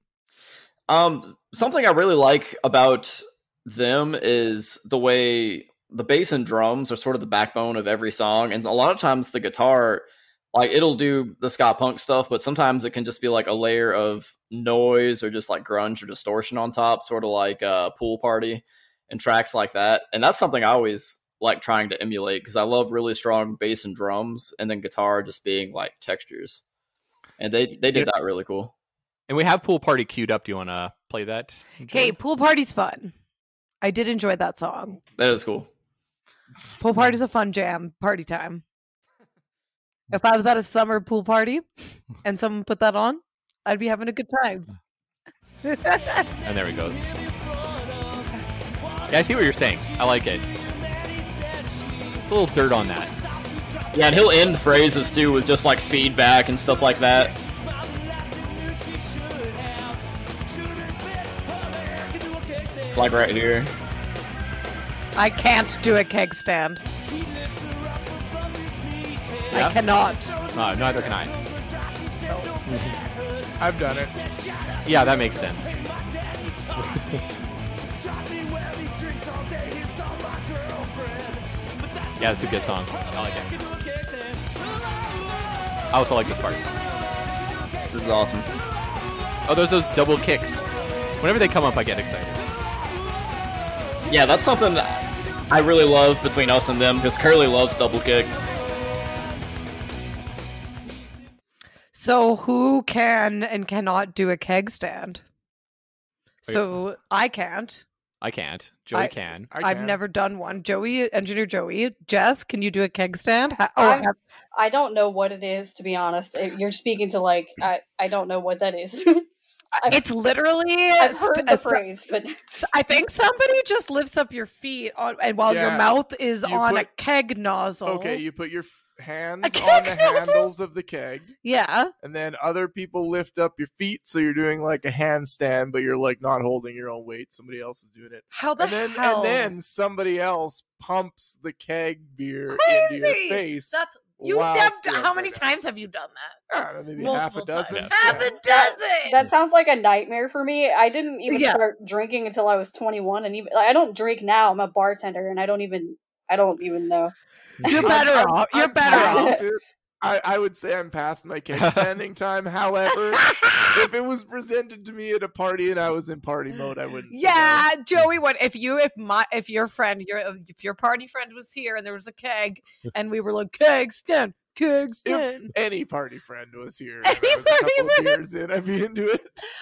Something I really like about them is the way the bass and drums are sort of the backbone of every song. And a lot of times the guitar, like it'll do the ska punk stuff, but sometimes it can just be like a layer of noise or just like grunge or distortion on top, sort of like Pool Party. and tracks like that. And that's something I always like trying to emulate because I love really strong bass and drums, and then guitar just being like textures. And they did that really cool. And we have Pool Party queued up. Do you want to play that? Okay, Pool Party's fun. I did enjoy that song. That is cool. Pool Party's a fun jam. Party time. If I was at a summer pool party and someone put that on, I'd be having a good time. And there he goes. Yeah, I see what you're saying. I like it. It's a little dirt on that. Yeah, and he'll end phrases too with just like feedback and stuff like that. Like right here. I can't do a keg stand. Yeah? I cannot. No, neither can I. I've done it. Yeah, that makes sense. Yeah, it's a good song. I like it. I also like this part. This is awesome. Oh, there's those double kicks. Whenever they come up, I get excited. Yeah, that's something that I really love between us and them because Curly loves double kick. So who can and cannot do a keg stand? So I can't. I can't. Joey can. I've never done one. Joey, Engineer Joey. Jess, can you do a keg stand? I don't know what it is, to be honest. You're speaking to like I don't know what that is. It's literally I've heard the phrase, but I think somebody just lifts up your feet and while your mouth is on a keg nozzle. Okay, you put your hands A on keg the nozzle? handles of the keg, Yeah. and then other people lift up your feet, so you're doing like a handstand, but you're like not holding your own weight. Somebody else is doing it. How the And hell? then somebody else pumps the keg beer into your Crazy. face. That's you whilst have doing how many that. times have you done that? I don't know, maybe Multiple half a dozen. times. Half a dozen. that sounds like a nightmare for me. I didn't even Yeah. start drinking until I was 21, and even I don't drink now. I'm a bartender, and I don't even know. You're better off. You're I'm better off. past it. I would say I'm past my keg standing time. However, if it was presented to me at a party and I was in party mode, I wouldn't. say Yeah, Joey. What if your party friend was here and there was a keg and we were like keg stand. no. If any party friend was here, and I Any was a couple party friend. beers in, I'd be into it.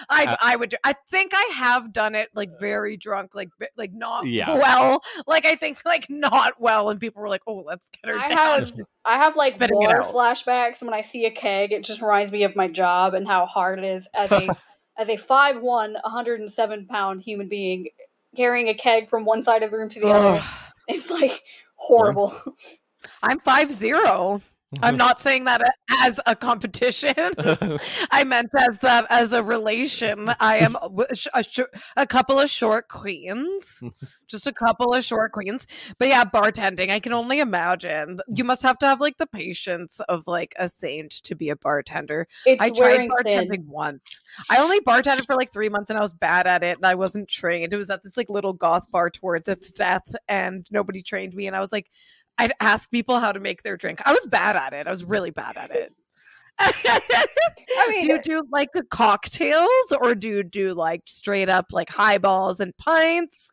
I would. I think I have done it like very drunk, like not Yeah. well. Like I think like not well, and people were like, "Oh, let's get her down." I have like Spitting it war out. flashbacks when I see a keg. It just reminds me of my job and how hard it is as a 5'1", 107-pound human being carrying a keg from one side of the room to the other. It's like horrible. I'm 5'0". I'm not saying that as a competition. I meant as a relation. I am a couple of short queens, just a couple of short queens. But yeah, bartending. I can only imagine. You must have to have like the patience of like a saint to be a bartender. It's I tried wearing bartending thin. once. I only bartended for like 3 months and I was bad at it and I wasn't trained. It was at this like little goth bar towards its death and nobody trained me and I was like, I'd ask people how to make their drink. I was bad at it. I was really bad at it. I mean, Do you do like cocktails or do you do like straight up like highballs and pints?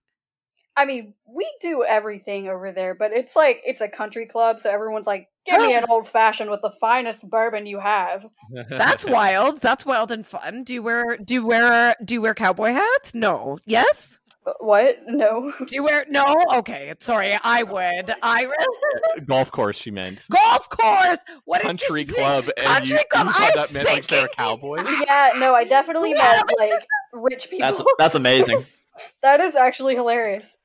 I mean, we do everything over there, but it's like it's a country club, so everyone's like, "Give me an old fashioned with the finest bourbon you have." That's wild. That's wild and fun. Do you wear cowboy hats? No. Yes? What? No. Do you wear no? Okay. Sorry. I would. Golf course, she meant. Golf course. What did Country you say? club. And Country you club. thought I that was meant like they're thinking- cowboys? Yeah, no, I definitely meant like rich people. That's amazing. That is actually hilarious.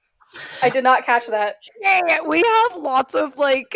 I did not catch that. Yeah, we have lots of like.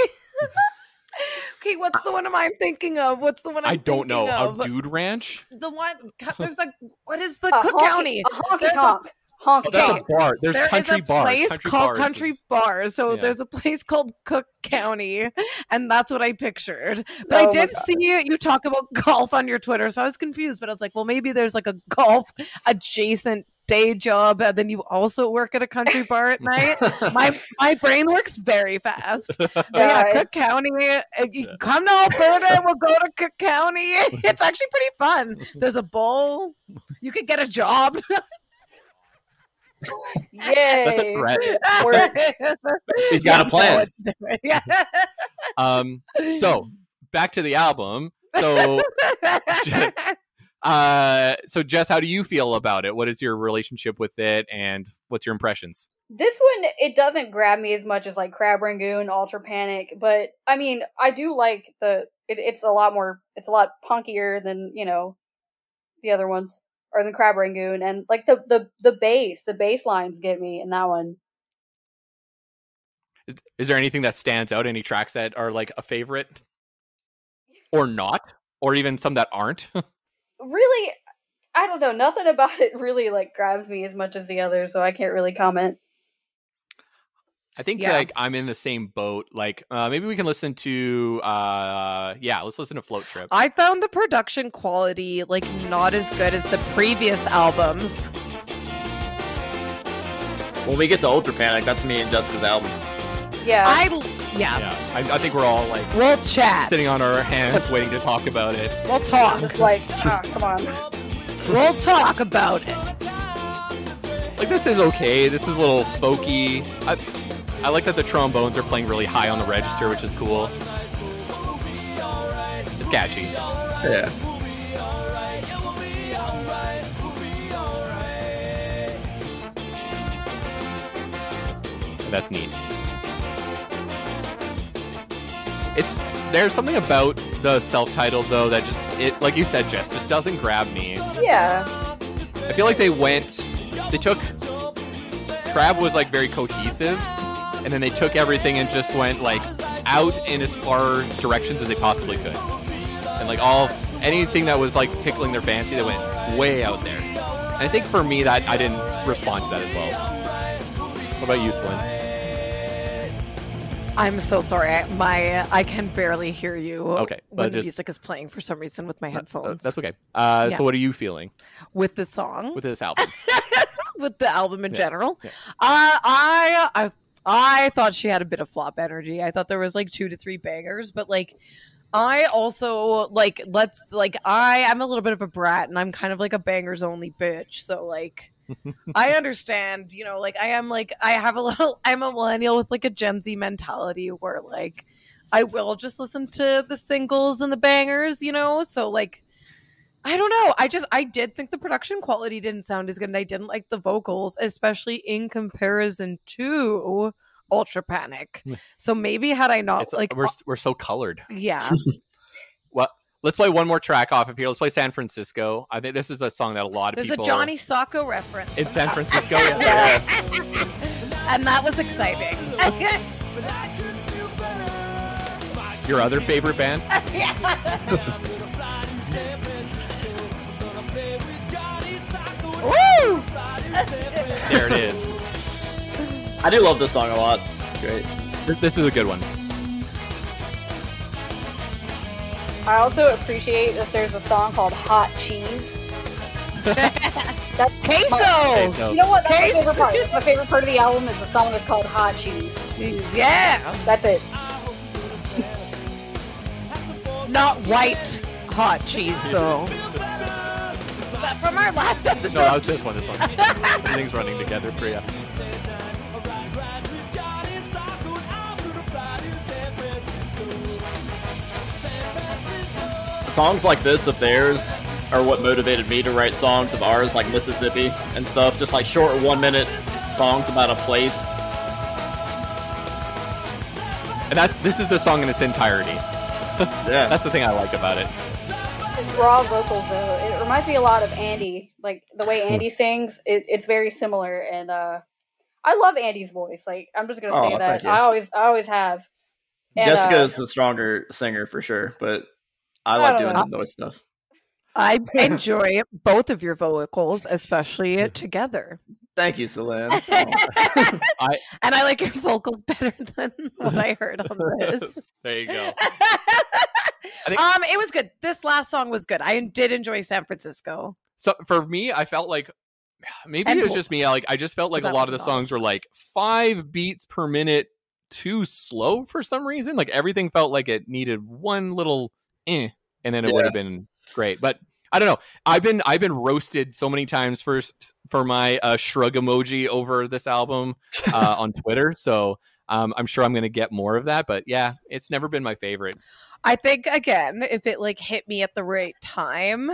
Okay, what's the one I'm thinking of? What's the one I I'm don't know. thinking A of? dude ranch? The one there's a what is the A Cook honky- County? A honky There's a- tonk. Honky Oh, that's tonk. a bar. There's There is country a bars. place called bars Country is- Bar. So Yeah. there's a place called Cook County, and that's what I pictured. But I Oh my did God. see you talk about golf on your Twitter, so I was confused. But I was like, well, maybe there's like a golf adjacent day job, and then you also work at a country bar at night. My brain works very fast. But yeah, Yeah, Cook County. You come to Alberta, we'll go to Cook County. It's actually pretty fun. There's a bowl. You could get a job. Yay! That's a threat. He's got a plan. Yeah. So back to the album. So so Jess, how do you feel about it? What is your relationship with it, and what's your impressions? This one, it doesn't grab me as much as like Crab Rangoon, Ultra Panic, but I mean, I do like it's a lot punkier than, you know, the other ones, or than Crab Rangoon, and like the bass lines get me in that one. Is there anything that stands out? Any tracks that are like a favorite, or not, or even some that aren't? Really, I don't know. Nothing about it really like grabs me as much as the others, so I can't really comment. I think like I'm in the same boat. Like maybe we can listen to let's listen to Float Trip. I found the production quality like not as good as the previous albums. When we get to Ultra Panic, that's me and Jessica's album. Yeah. I think we're all like we'll chat, sitting on our hands waiting to talk about it. We'll talk. Just like, come on. We'll talk about it. Like, this is okay. This is a little folky. I like that the trombones are playing really high on the register, which is cool. It's catchy. Yeah. That's neat. There's something about the self-titled though that just like you said, Jess, just doesn't grab me. Yeah. I feel like they took Crab was like very cohesive, and then they took everything and just went like out in as far directions as they possibly could. And like anything that was like tickling their fancy, they went way out there. And I think for me that I didn't respond to that as well. What about you, Celine? I'm so sorry. I can barely hear you. Okay, when the music is playing for some reason with my headphones. That's okay. So what are you feeling with the song? With this album? With the album in general? Yeah. I thought she had a bit of flop energy. I thought there was like 2 to 3 bangers, but like I also I'm a little bit of a brat, and I'm kind of like a bangers only bitch. So like I understand, you know, like I'm a millennial with like a Gen Z mentality where like I will just listen to the singles and the bangers, you know? So like, I don't know. I did think the production quality didn't sound as good, and I didn't like the vocals, especially in comparison to Ultra Panic. So maybe had I not we're so colored. Yeah. Well, let's play one more track off of here. Let's play San Francisco. I think this is a song that a lot of There's people... There's a Johnny Sacco reference. In San Francisco? Yeah. And that was exciting. Your other favorite band? Woo! There it is. I do love this song a lot. It's great. This is a good one. I also appreciate that there's a song called Hot Cheese. That's queso! You know what? That's my favorite part. That's my favorite part of the album is the song that's called Hot Cheese. Yeah! That's it. Not white hot cheese, though. But from our last episode. No, that was this one. Everything's running together for you. Songs like this of theirs are what motivated me to write songs of ours, like Mississippi and stuff. Just like short 1-minute songs about a place. And this is the song in its entirety. Yeah. That's the thing I like about it. It's raw vocals, though. It reminds me a lot of Andy. Like, the way Andy sings, it's very similar. And I love Andy's voice. Like, I'm just going to say that. I always have. And, Jessica is the stronger singer for sure, but I like doing the noise stuff. I enjoy both of your vocals, especially together. Thank you, Celine. And I like your vocals better than what I heard on this. There you go. It was good. This last song was good. I did enjoy San Francisco. So for me, I felt like maybe it was just me. Like I just felt like a lot of the songs were like 5 beats per minute too slow for some reason. Like everything felt like it needed one little and then it would have been great. But I don't know. I've been roasted so many times for my shrug emoji over this album on Twitter. So I'm sure I'm going to get more of that. But yeah, it's never been my favorite. I think, again, if it like hit me at the right time,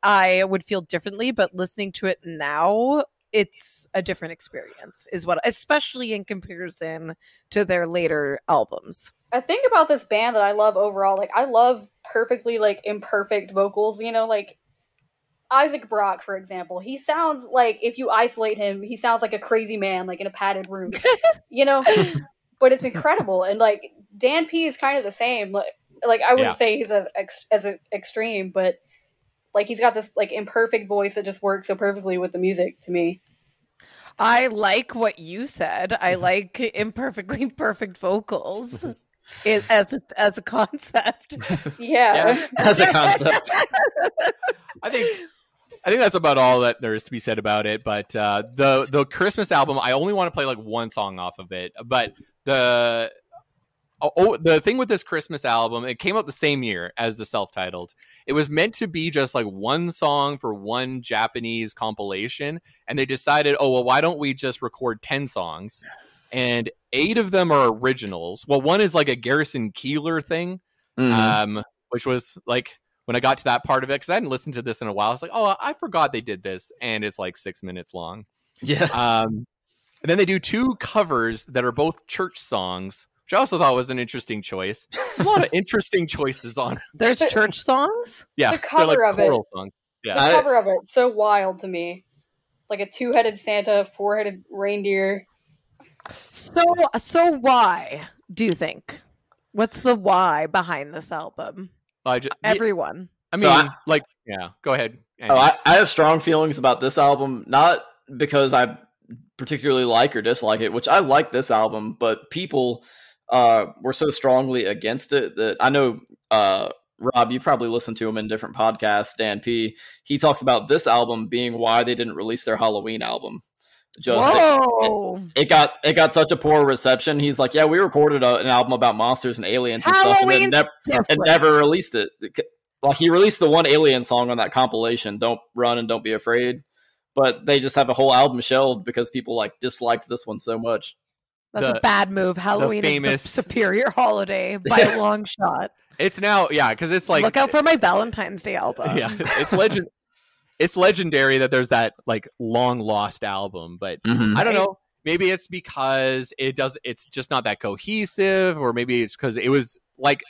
I would feel differently. But listening to it now, it's a different experience, especially in comparison to their later albums. I think about this band that I love overall. Like, I love perfectly, like, imperfect vocals, like Isaac Brock, for example. He sounds like, if you isolate him, he sounds like a crazy man, like, in a padded room, But it's incredible. And, like, Dan P is kind of the same. Like I wouldn't say he's as extreme, but, like, he's got this, like, imperfect voice that just works so perfectly with the music to me. I like what you said. I like imperfectly perfect vocals. As a concept. Yeah. As a concept. I think that's about all that there is to be said about it. But the Christmas album, I only want to play like one song off of it. But the thing with this Christmas album, it came out the same year as the self-titled. It was meant to be just like one song for one Japanese compilation, and they decided, why don't we just record 10 songs? And 8 of them are originals. Well, one is like a Garrison Keillor thing, which was like, when I got to that part of it, because I hadn't listened to this in a while, I was like, I forgot they did this. And it's like 6 minutes long. Yeah. And then they do 2 covers that are both church songs, which I also thought was an interesting choice. A lot of interesting choices on. There's church songs? Yeah. The cover they're like of choral it. songs. The Yeah. cover of it, so wild to me. Like a 2-headed Santa, 4-headed reindeer. So why do you think? What's the why behind this album? Everyone. I mean, go ahead. Andy. I have strong feelings about this album, not because I particularly like or dislike it, which I like this album, but people were so strongly against it that I know, Rob, you've probably listened to him in different podcasts, Dan P. He talks about this album being why they didn't release their Halloween album. It got such a poor reception. He's like, we recorded an album about monsters and aliens and stuff, and never released it. Like, he released the one alien song on that compilation, Don't Run and Don't Be Afraid, but they just have a whole album shelved because people like disliked this one so much. That's a bad move. Halloween is the superior holiday by a long shot. It's now, because it's like, look out for my Valentine's Day album. Yeah, it's legend. It's legendary that there's that like long lost album, but I don't know. Maybe it's because it's just not that cohesive, or maybe it's because it was like,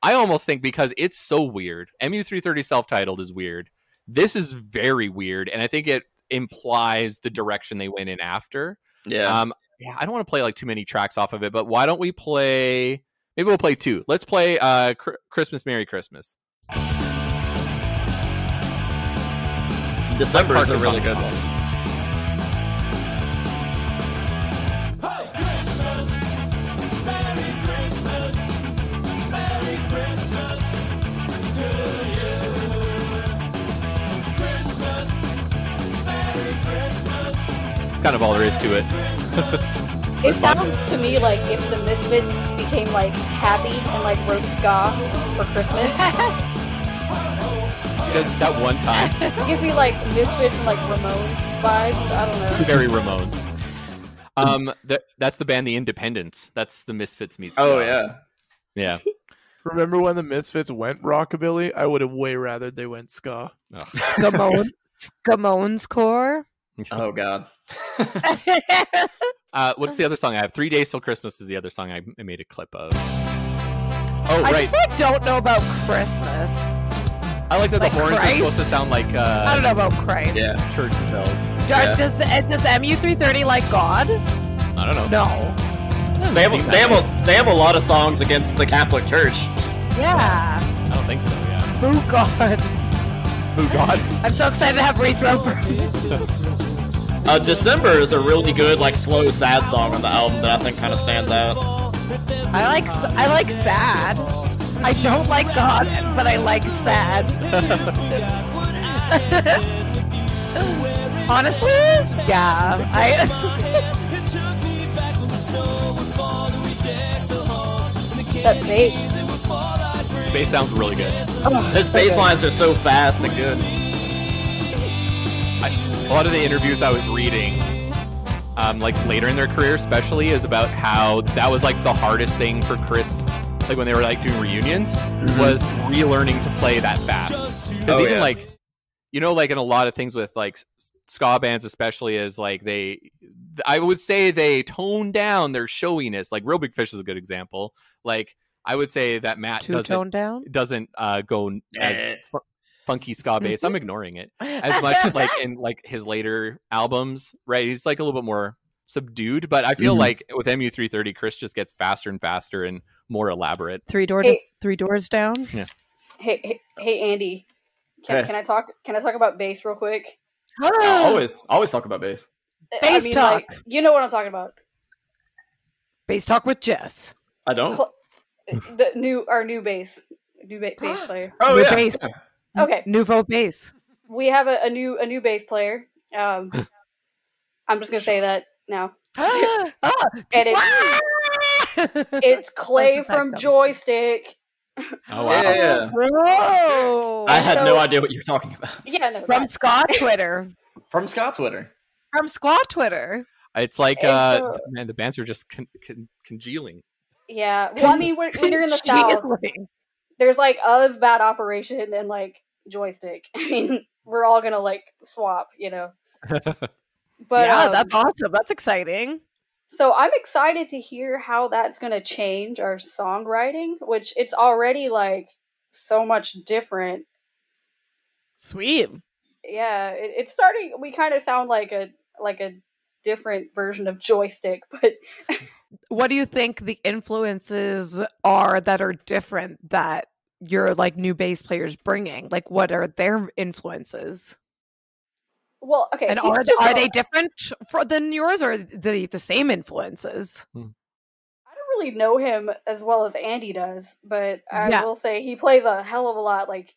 I almost think because it's so weird. Mu330 self-titled is weird. This is very weird, and I think it implies the direction they went in after. Yeah. I don't want to play like too many tracks off of it, but why don't we play? Maybe we'll play 2. Let's play Christmas, Merry Christmas. December is a really good one. Hey, Christmas, Merry Christmas, Merry Christmas to you. Christmas, Merry Christmas. It's kind of all there is to it. It sounds to me like if the Misfits became like happy and like wrote ska for Christmas. That one time. It gives me like Misfits and like Ramones vibes. I don't know. Very Ramones. That's the band The Independents. That's the Misfits meets. Oh yeah. Yeah. Remember when the Misfits went rockabilly? I would have way rather they went ska. Scamone's Core. Oh god. What's the other song I have? 3 Days Till Christmas is the other song I made a clip of. Oh, I right. just like don't know about Christmas. I like that Like the horns Christ? are supposed to sound like I don't know about Christ. Yeah. church bells. Does MU330 like God? I don't know. No. They have a lot of songs against the Catholic Church. Yeah. I don't think so. Yeah. Boo God. Boo God. I'm so excited to have Reese Roper. December is a really good, like, slow, sad song on the album that I think kind of stands out. I like sad. I don't like God, but I like sad. Honestly, yeah. That's bass. The bass sounds really good. His bass lines are so fast and good. A lot of the interviews I was reading, like later in their career especially, is about how that was like the hardest thing for Chris, like when they were like doing reunions, was relearning to play that fast. Because even like, you know, like in a lot of things with like ska bands especially, is like I would say they tone down their showiness. Like Real Big Fish is a good example. Like I would say that Matt doesn't go as funky ska bass. I'm ignoring it as much like in like his later albums, right? He's like a little bit more subdued, but I feel like with Mu330, Chris just gets faster and faster and more elaborate. Three doors down. Yeah. Hey, Andy. Can I talk about bass real quick? Always talk about bass. Bass talk. Like, you know what I'm talking about. Bass talk with Jess. I don't. Our new bass player. Oh, new yeah. bass. Okay. Nouveau bass. We have a new bass player. I'm just gonna say that now. And it's Clay from Joystick. Oh wow! Yeah. Whoa. I had no idea what you were talking about. Yeah, no. From Ska'd Twitter. From Ska'd Twitter. From Ska'd Twitter. It's like man, the bands are just congealing. Yeah. Well, I mean, when you're in the South, there's like us, Bad Operation, and like Joystick. I mean, we're all gonna like swap, you know. But yeah, that's awesome. That's exciting. So I'm excited to hear how that's gonna change our songwriting, which it's already like so much different. Sweet. Yeah, it's starting. We kind of sound like a different version of Joystick, but. What do you think the influences are that are different that your like new bass players bringing? Like, what are their influences? Well, okay, and are they different than yours, or are they the same influences? I don't really know him as well as Andy does, but I will say he plays a hell of a lot like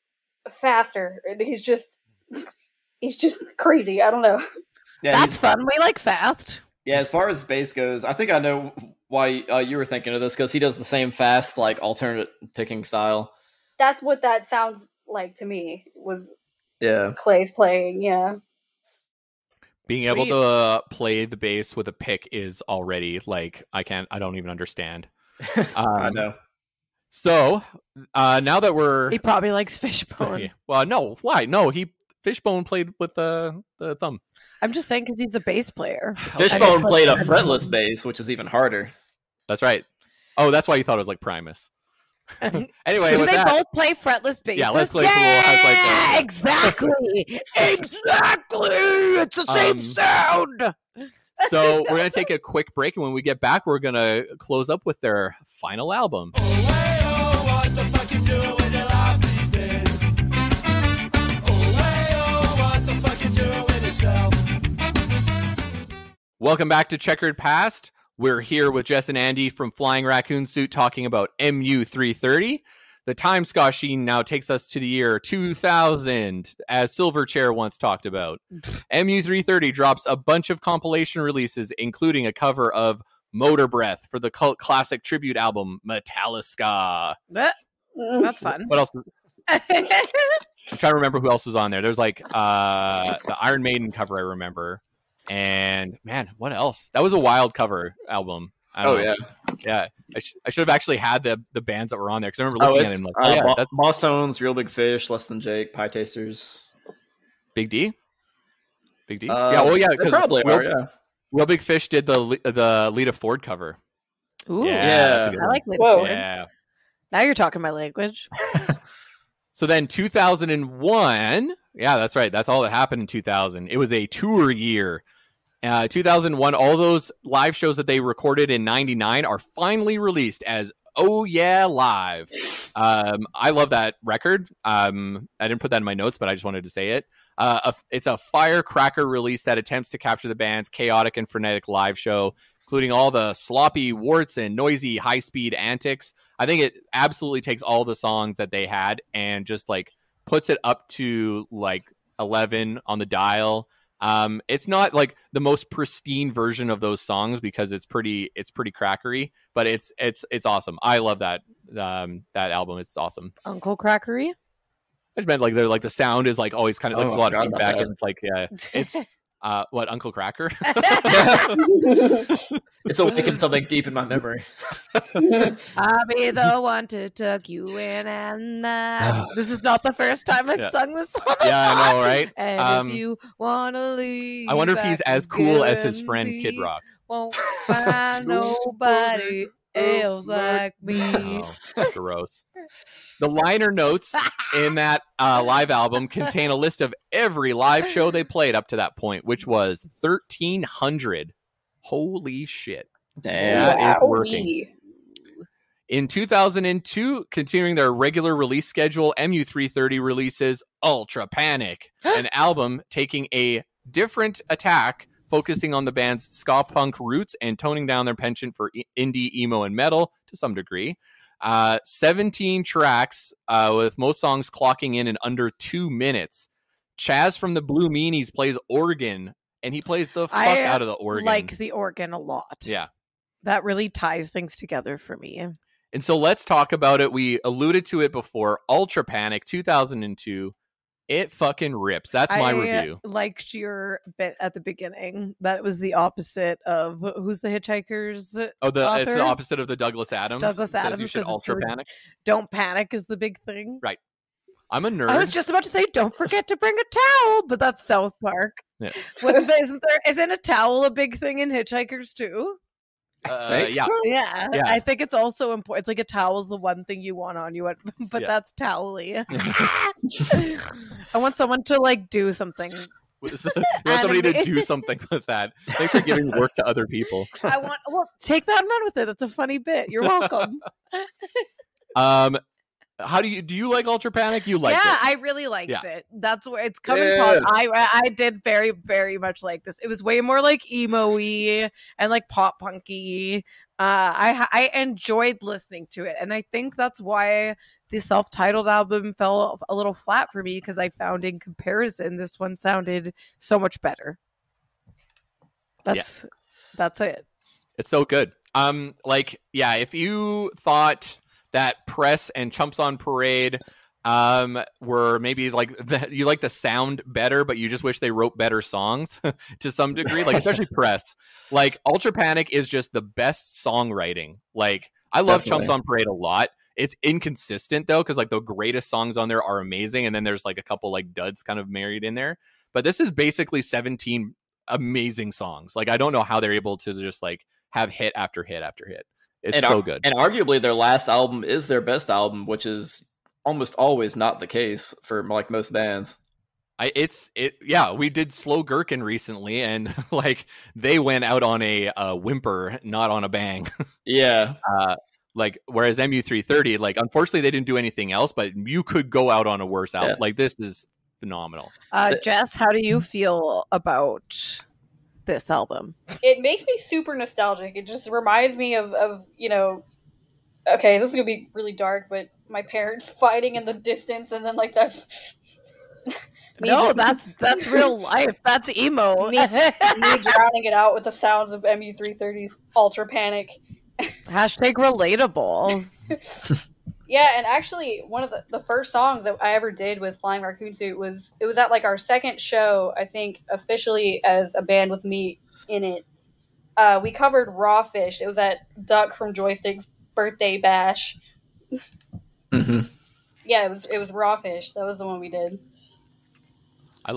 faster. He's just crazy. I don't know. Yeah, that's fun. We like fast. Yeah, as far as bass goes, I think I know why you were thinking of this, because he does the same fast, like, alternate picking style. That's what that sounds like to me, was Yeah. Clay's playing, yeah. Being able to play the bass with a pick is already, like, I don't even understand. I know. So, now that He probably likes Fishbone. Well, no, why? No, Fishbone played with the thumb. I'm just saying because he's a bass player. Fishbone played a fretless bass, which is even harder. That's right. Oh, that's why you thought it was like Primus. Anyway, so they both play fretless basses. Yeah, let's play cool. Exactly. It's the same sound. So we're gonna take a quick break, and when we get back, we're gonna close up with their final album. What the fuck you doing with your life these days? What the fuck you doing with yourself? Welcome back to Checkered Past. We're here with Jess and Andy from Flying Raccoon Suit talking about Mu330. The time machine now takes us to the year 2000, as Silverchair once talked about. Mu330 drops a bunch of compilation releases, including a cover of Motor Breath for the cult classic tribute album Melodica. That's fun. What else? I'm trying to remember who else was on there. There's like the Iron Maiden cover, I remember. And man, what else? That was a wild cover album. I don't know. Yeah. I should have actually had the bands that were on there, because I remember looking at them like, Boss Tones, Real Big Fish, Less Than Jake, Pie Tasters, Big D. Yeah, they probably are. Yeah, Real Big Fish did the Lita Ford cover. Ooh, yeah. I like Lita Ford. Yeah. Now you're talking my language. So then 2001, yeah, that's right. That's all that happened in 2000. It was a tour year. 2001, all those live shows that they recorded in 99 are finally released as Oh Yeah Live. I love that record. I didn't put that in my notes, but I just wanted to say it. It's a firecracker release that attempts to capture the band's chaotic and frenetic live show, including all the sloppy warts and noisy high-speed antics. I think it absolutely takes all the songs that they had and just like puts it up to like 11 on the dial. It's not like the most pristine version of those songs because it's pretty crackery, but it's awesome. I love that album. It's awesome. Uncle Crackery. I just meant like the sound is like always kind of like there's a lot of feedback and it's like it's what Uncle Cracker. It's awakened something deep in my memory. I'll be the one to tuck you in, and this is not the first time I've sung this song. Yeah, I know, right? And if you wanna leave, I wonder if he's as cool as his friend Kid Rock. Won't find nobody else like me. Oh, gross. The liner notes in that live album contain a list of every live show they played up to that point, which was 1,300. Holy shit. Damn. That is working. In 2002, continuing their regular release schedule, Mu330 releases Ultra Panic, an album taking a different attack, focusing on the band's ska punk roots and toning down their penchant for indie, emo, and metal to some degree. 17 tracks, with most songs clocking in under 2 minutes. Chaz from the Blue Meanies plays organ, and he plays the fuck out of the organ. I like the organ a lot. Yeah. That really ties things together for me. And so let's talk about it. We alluded to it before. Ultra Panic, 2002. It fucking rips. That's my review. I liked your bit at the beginning. That was the opposite of who's the Hitchhiker's author? It's the opposite of the Douglas Adams. Douglas Adams. You should ultra panic. Don't panic is the big thing. Right. I'm a nerd. I was just about to say, don't forget to bring a towel, but that's South Park. Yeah. Isn't a towel a big thing in Hitchhikers too? I think yeah. so. Yeah, I think it's also important. It's like a towel's the one thing you want on you, but that's towel-y. I want someone to like do something. You want somebody to do something with that. Thanks for giving work to other people. Take that and run with it. That's a funny bit. You're welcome. How do you like Ultra Panic? You liked it? Yeah, I really liked it. That's where it's coming from. I did very, very much like this. It was way more like emo-y and like pop punky. I enjoyed listening to it, and I think that's why the self-titled album fell a little flat for me, because I found in comparison this one sounded so much better. That's it. It's so good. If you thought that Press and Chumps on Parade were maybe like you like the sound better, but you just wish they wrote better songs to some degree, like especially Press. Like Ultra Panic is just the best songwriting. Like I love Chumps on Parade a lot. It's inconsistent though, because like the greatest songs on there are amazing, and then there's like a couple like duds kind of married in there. But this is basically 17 amazing songs. Like I don't know how they're able to just like have hit after hit after hit. It's so good. And arguably their last album is their best album, which is almost always not the case for like most bands. We did Slow Gherkin recently, and like they went out on a whimper, not on a bang. Yeah. Whereas Mu330, like unfortunately they didn't do anything else, but you could go out on a worse album. Like this is phenomenal. Jess, how do you feel about this album? It makes me super nostalgic. It just reminds me of okay, this is gonna be really dark, but my parents fighting in the distance, and then like that's that's real life. That's emo. me drowning it out with the sounds of Mu330's Ultra Panic. Hashtag relatable. Yeah, and actually one of the first songs that I ever did with Flying Raccoon Suit was at like our second show, I think, officially as a band with me in it. We covered Raw Fish. It was at Duck from Joystick's birthday bash. Mm-hmm. Yeah, it was Raw Fish. That was the one we did.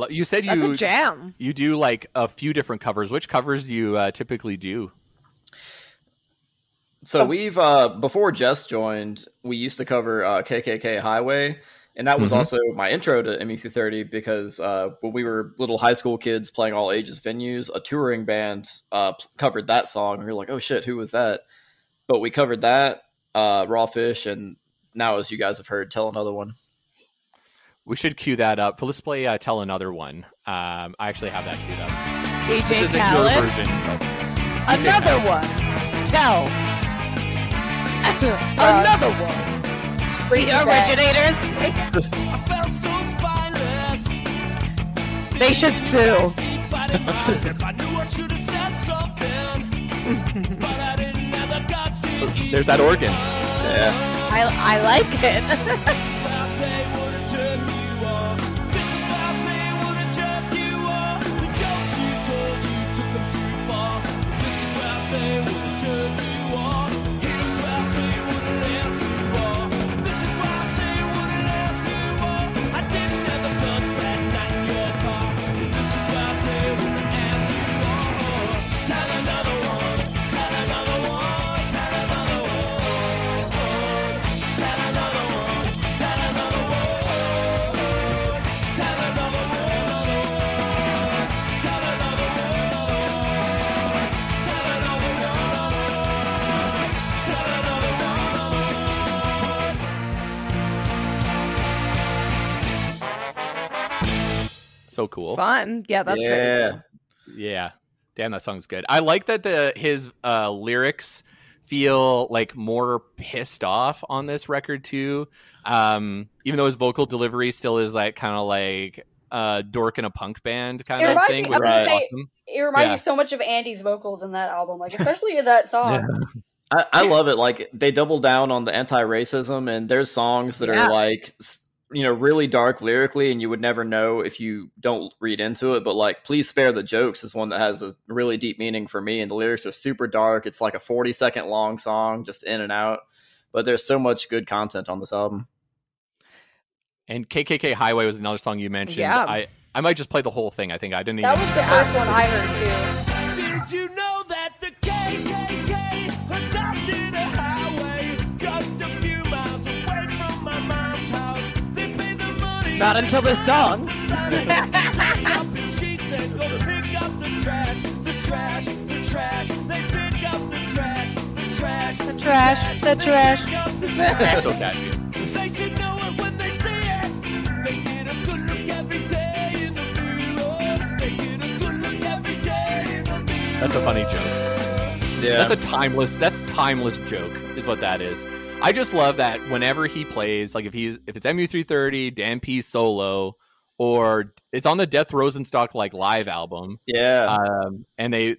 You said that's a jam. You do like a few different covers. Which covers do you typically do? So we've before Jess joined, we used to cover KKK Hiway, and that was also my intro to Mu330 because when we were little high school kids playing all ages venues, a touring band covered that song, and we were like, "Oh shit, who was that?" But we covered that Raw Fish, and now, as you guys have heard, Tell Another One. We should cue that up. Let's play Tell Another One. I actually have that queued up. DJ This isn't Khaled. your version. Another one. Tell. Another one. The originators. I felt so spineless. They should sue. fighting mine. If I knew I should have said something, but I didn't have the guts to There's that organ. Yeah. I like it. This is why I say what a jerk you are. This is why I say what a jerk you are. The jokes you told, you took them too far. This is why I say what a jerk you are. Here's why I say what an ass you are. This is why I say what an ass you are. I didn't have the guts that night in your car. So this is why I say what an ass you are. Tell another one. Tell another one. Tell another one. Tell another one. Tell another one. Tell another one. Tell another one. Tell another one. Tell another one. So cool. Fun. Yeah, that's very Yeah. cool. Yeah. Damn, that song's good. I like that his lyrics feel like more pissed off on this record too. Even though his vocal delivery still is like kind of like dork in a punk band kind It of reminds thing. me- which I was gonna is say- awesome. It reminds Yeah. me so much of Andy's vocals in that album, like especially in that song. I love it. Like they double down on the anti-racism, and there's songs that Yeah. are like, really dark lyrically, and you would never know if you don't read into it. But like, Please Spare the Jokes is one that has a really deep meaning for me, and the lyrics are super dark. It's like a 40-second long song, just in and out. But there's so much good content on this album. And KKK Highway was another song you mentioned. Yeah. I might just play the whole thing. I think I didn't That even. was the first one I heard too. Did you know that the KKK adopted a highway just a few miles away from my mom's house? They pay the money. Not until this song. Up in sheets and go pick up the trash, the trash, the trash. They pick up the trash, the trash, The trash, the They trash. pick up the That's trash. so catchy. They should know it when they see it. They get a good look every day in the mirror. They get a good look every day in the mirror. That's a funny joke. Yeah. That's timeless joke is what that is. I just love that whenever he plays, like if it's Mu330, Dan P's solo, or it's on the Death Rosenstock like live album, yeah. and they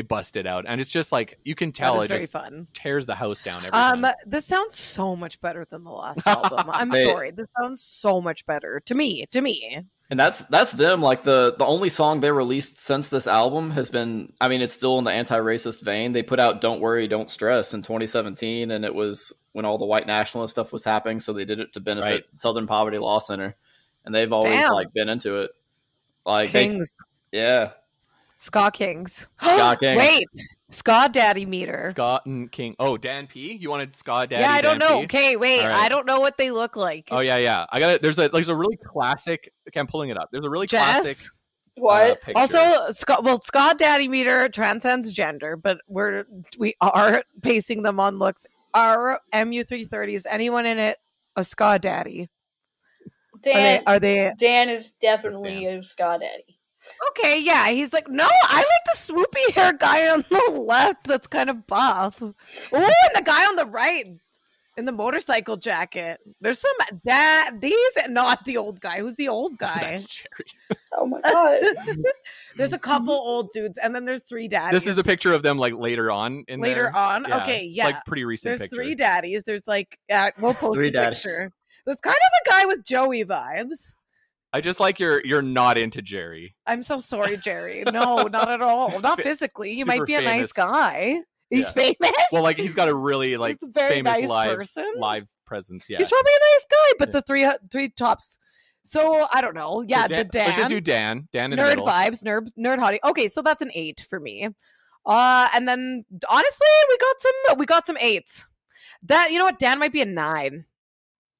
bust it out, and it's just like you can tell That is it very just fun. tears the house down every time. This sounds so much better than the last album. I'm Hey. sorry. This sounds so much better to me. And that's them. Like the only song they released since this album has been, I mean, it's still in the anti-racist vein. They put out Don't Worry, Don't Stress in 2017, and it was when all the white nationalist stuff was happening, so they did it to benefit Right. Southern Poverty Law Center. And they've always Damn. like been into it. Like Kings, yeah. Ska Kings. Ska Kings. Wait, Ska Daddy meter. Scott and King. Oh, Dan P. You wanted Scott Daddy? Yeah, I don't Dan know. P? Okay, wait. All right. I don't know what they look like. Oh yeah. I got it. There's a really classic. Okay, I'm pulling it up. There's a really classic Jess? What? picture. Also, Ska Daddy meter transcends gender, but we are basing them on looks. Our Mu330 is anyone in it a Ska Daddy? Dan, Are they? Dan is definitely a Ska'd daddy. Okay, yeah. He's like, no, I like the swoopy hair guy on the left that's kind of buff. Oh, and the guy on the right in the motorcycle jacket. There's some these not the old guy. Who's the old guy? That's Jerry. Oh my god. There's a couple old dudes, and then there's three daddies. This is a picture of them like later on. Later on? Okay, It's yeah. like pretty recent There's picture. three daddies. There's like we'll post Three a daddies. picture. There's kind of a guy with Joey vibes. I just like you're not into Jerry. I'm so sorry, Jerry. No, not at all. Not physically. He might Super be a nice famous. guy. He's Yeah. famous. Well, like he's got a really like He's a very famous nice live person. presence. Yeah. He's probably a nice guy, but Yeah. the three tops. So I don't know. Yeah, So the Dan. Let's just do Dan. Dan in the Nerd middle. vibes, nerd hottie. Okay, so that's an 8 for me. And then honestly, we got some 8s. That you know what, Dan might be a 9.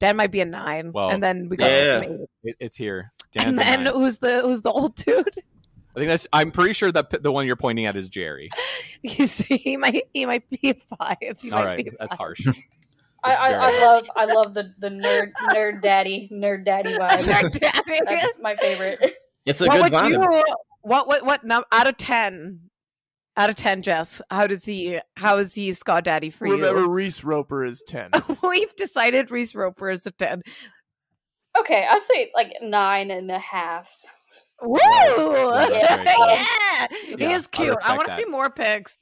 Dan might be a 9. Well, and then we got yeah. some 8. It's here. And Dan's a then 9. who's the old dude? I think that's. I'm pretty sure that the one you're pointing at is Jerry. he might be a 5. He All might right, be a that's 5. harsh. I love the nerd daddy vibe. That's my favorite. It's a What good would vibe. you? What out of 10? Out of 10, Jess, how is he Ska'd Daddy for Remember, you? Reese Roper is 10. We've decided Reese Roper is a 10. Okay, I'd say like 9.5. Woo! Wow. that's very cool. Yeah, he Yeah, is I cute. I respect want to that. see more pics.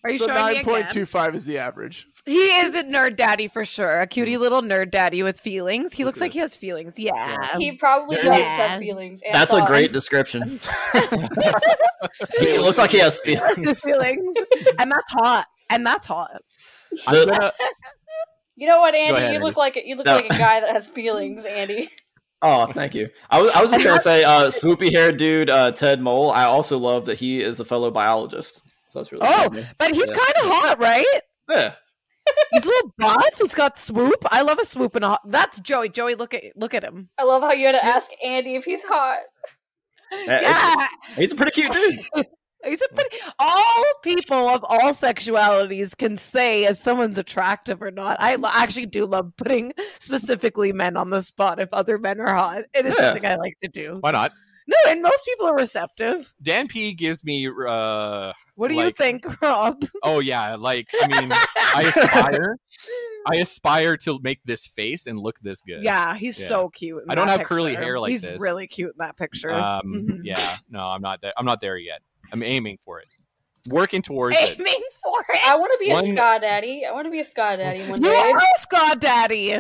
Are you So showing me again? 9.25 is the average. He is a nerd daddy for sure. A cutie little nerd daddy with feelings. He Look looks at like he has feelings. Yeah. He probably Yeah. does Yeah. have feelings. And That's a thoughts. great description. It looks like he has feelings. feelings. And that's hot. And that's hot. I'm gonna, You know what, Andy? ahead, You look Andy. like a guy that has feelings, Andy. Oh, thank you. I was just gonna say, swoopy haired dude, Ted Mole. I also love that he is a fellow biologist. So that's really Oh, cool. but he's Yeah. kind of hot, right? Yeah. He's a little buff. He's got swoop. I love a swoop and a hot. That's Joey. Joey, look at him. I love how you had to ask Andy if he's hot. Yeah. He's a pretty cute dude. He's a pretty. All people of all sexualities can say if someone's attractive or not. I actually do love putting specifically men on the spot if other men are hot. It is Yeah. something I like to do. why not? No, and most people are receptive. Dan P gives me. What do you Like- think, Rob? Oh yeah, like I mean, I aspire to make this face and look this good. Yeah, he's Yeah. so cute. in I don't that have curly picture. hair like he's this. really cute in that picture. Mhm. Yeah, no, I'm not there. I'm not there yet. I'm aiming for it. Working towards it. Aiming for it. I want to be One- a Ska'd daddy. I want to be a Ska'd daddy one You day. are a Ska'd daddy.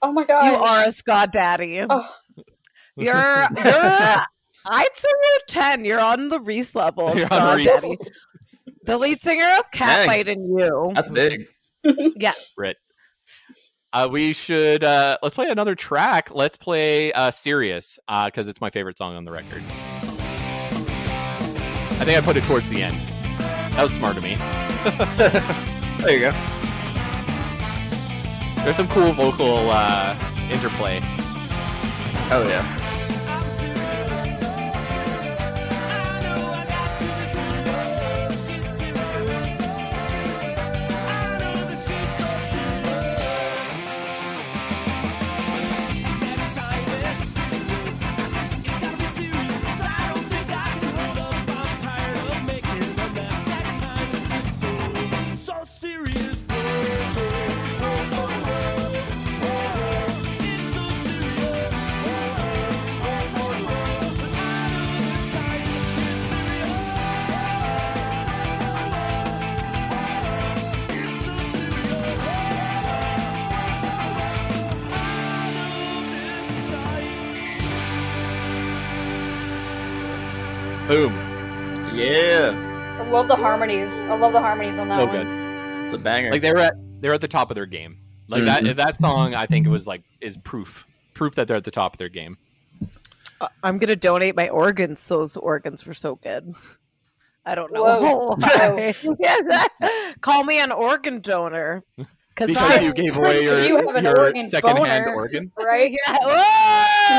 Oh my god. You are a Ska'd daddy. Oh, You're I'd say you're 10. You're on the Reese level of You're on Ska'd Reese. daddy. The lead singer of Dang. Catfight and You. That's big. Yeah. Brit. We should let's play another track. Let's play Serious because it's my favorite song on the record. I think I put it towards the end. That was smart of me. There you go. There's some cool vocal interplay. Oh yeah. Boom. Yeah. I love the harmonies. I love the harmonies on that So one. good. It's a banger. Like they're at the top of their game. Like that song I think was like is proof that they're at the top of their game. I'm going to donate my organs. Those organs were so good. I don't know. Whoa. why. Call me an organ donor. Because I, you gave away your, You have an your organ secondhand boner. organ. Right? Yeah. Whoa!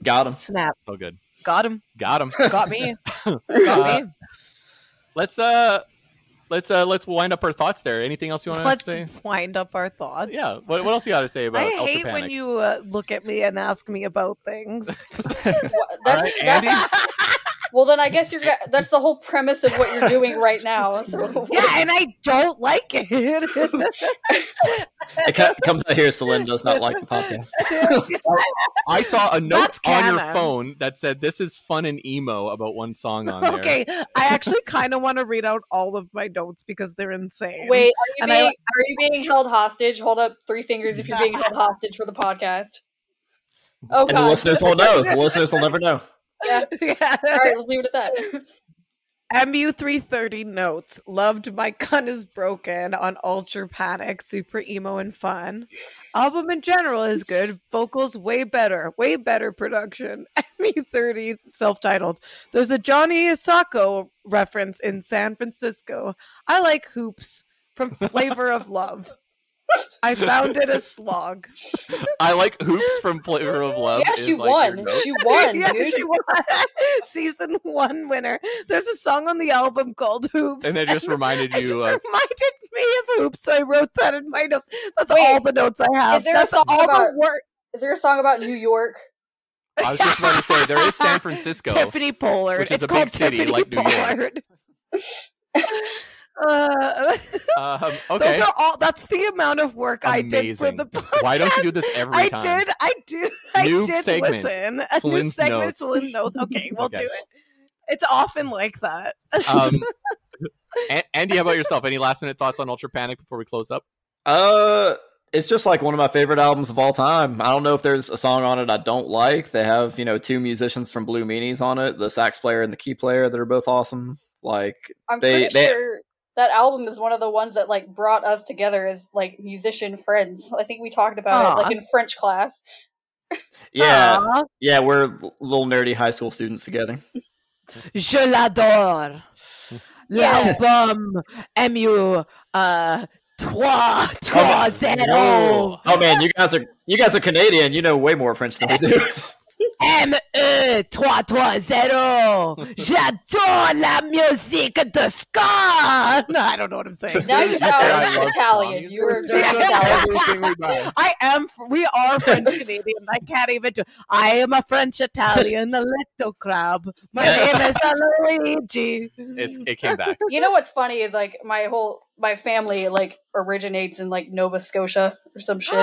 Got him. Snap. So good. Got him. Got him. Got me. Got me. Let's wind up our thoughts there. Anything else you want Let's to say? wind up our thoughts. Yeah. What else you got to say about I Ultra hate Panic? when you look at me and ask me about things. That's, All right, Andy. Well, then I guess that's the whole premise of what you're doing right now. So Yeah, and I don't like it. It comes out here. Celine does not like the podcast. I saw a note That's on your canon. phone that said this is fun and emo about one song on there. Okay, I actually kind of want to read out all of my notes because they're insane. wait, And are you being held hostage? Hold up 3 fingers if you're being held hostage for the podcast. Oh And the god. listeners won't know. The listeners will never know. Yeah. Yeah. All right, let's leave it at that. Mu330 notes. Loved My Gun Is Broken on Ultra Panic. Super emo and fun. Album in general is good. Vocals way better. Way better production. Mu30 self-titled. There's a Johnny Asako reference in San Francisco. I like hoops from Flavor of Love. I found it a slog. I like Hoops from Flavor of Love. Yeah, is she like your won. note. She won, Yeah, dude. she won. Season 1 winner. There's a song on the album called Hoops. And it just reminded it just you. reminded me of Hoops. So I wrote that in my notes. That's Wait, all the notes I have. is there a That's song all about- the work. Is there a song about New York? I was just about to say there is San Francisco. Tiffany Pollard. which is It's a big called city Tiffany like New York. Pollard. Okay. Those are all. That's the amount of work I did for Amazing. the podcast. Why don't you do this every time? I did New listen. segment. A new Celine's segment. notes. Celine knows. Okay, we'll Okay. do it. It's often like that. Andy, how about yourself? Any last minute thoughts on Ultra Panic before we close up? It's just like one of my favorite albums of all time. I don't know if there's a song on it I don't like. They have, two musicians from Blue Meanies on it, the sax player and the key player that are both awesome. Like I'm pretty sure that album is one of the ones that like brought us together as like musician friends. I think we talked about it like in French class. Yeah. Aww. Yeah, we're little nerdy high school students together. Je l'adore. Yeah. L'album Mu330. Oh man, you guys are Canadian. You know way more French than we do. Mu330. J'adore la musique de Ska'd. No, I don't know what I'm saying. Now you I sound love Italian. songs. You're very Italian. Everything we buy. We are French Canadian. I can't even do. I am a French Italian, a little crab. My name is Luigi. It came back. You know what's funny is like my family like originates in like Nova Scotia or some shit.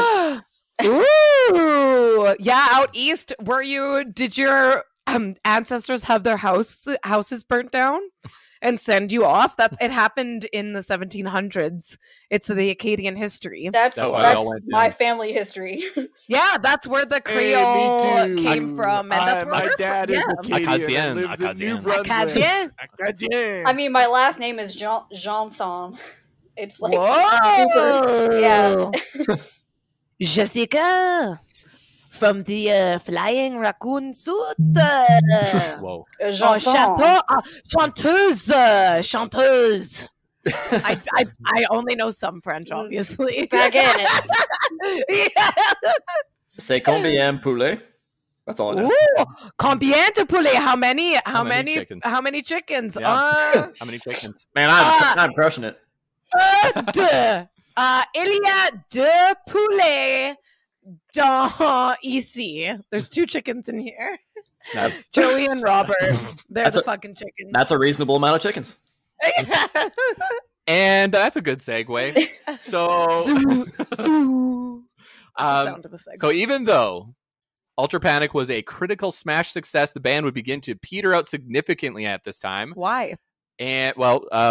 Ooh, yeah, out east. Did your ancestors have their houses burnt down and send you off? It happened in the 1700s. It's the Acadian history. That's why they all went my down. family history. Yeah, that's where the Hey, Creole me too. came from, and that's where my we're dad from. is Yeah. Acadian Acadien, and lives in New Acadien. Brunswick. Acadien. Acadien. I mean, my last name is Janson. It's like Whoa! super. Yeah. Jessica from the Flying Raccoon Suit. Whoa. Janson. Chanteuse. I only know some French, obviously. Back in it. C'est combien poulet? That's all I know. Ooh, combien de poulet? How many chickens? How many chickens? Yeah. How many chickens? Man, I'm crushing it. Deux. Il y a deux poulets ici. There's 2 chickens in here. That's Joey and Robert. They're That's the a- fucking chickens. That's a reasonable amount of chickens. and that's a good segue. So, Zoo. That's the sound of a segue. so even though Ultra Panic was a critical smash success, the band would begin to peter out significantly at this time. Why? And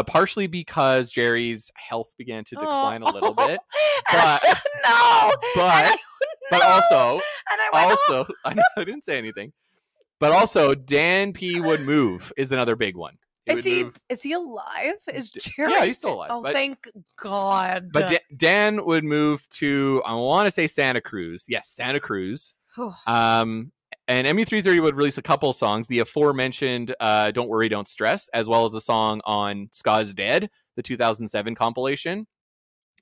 partially because Jerry's health began to decline a little bit, And but no. but also And I went, also I didn't say anything, but also Dan P would move is another big one. Is he alive? Is Jerry? Yeah, he's still alive, Oh, but- thank God. But Dan would move to, I want to say Santa Cruz. Yes, Santa Cruz. And Mu330 would release a couple songs, the aforementioned Don't Worry, Don't Stress, as well as a song on Ska'd's Dead, the 2007 compilation.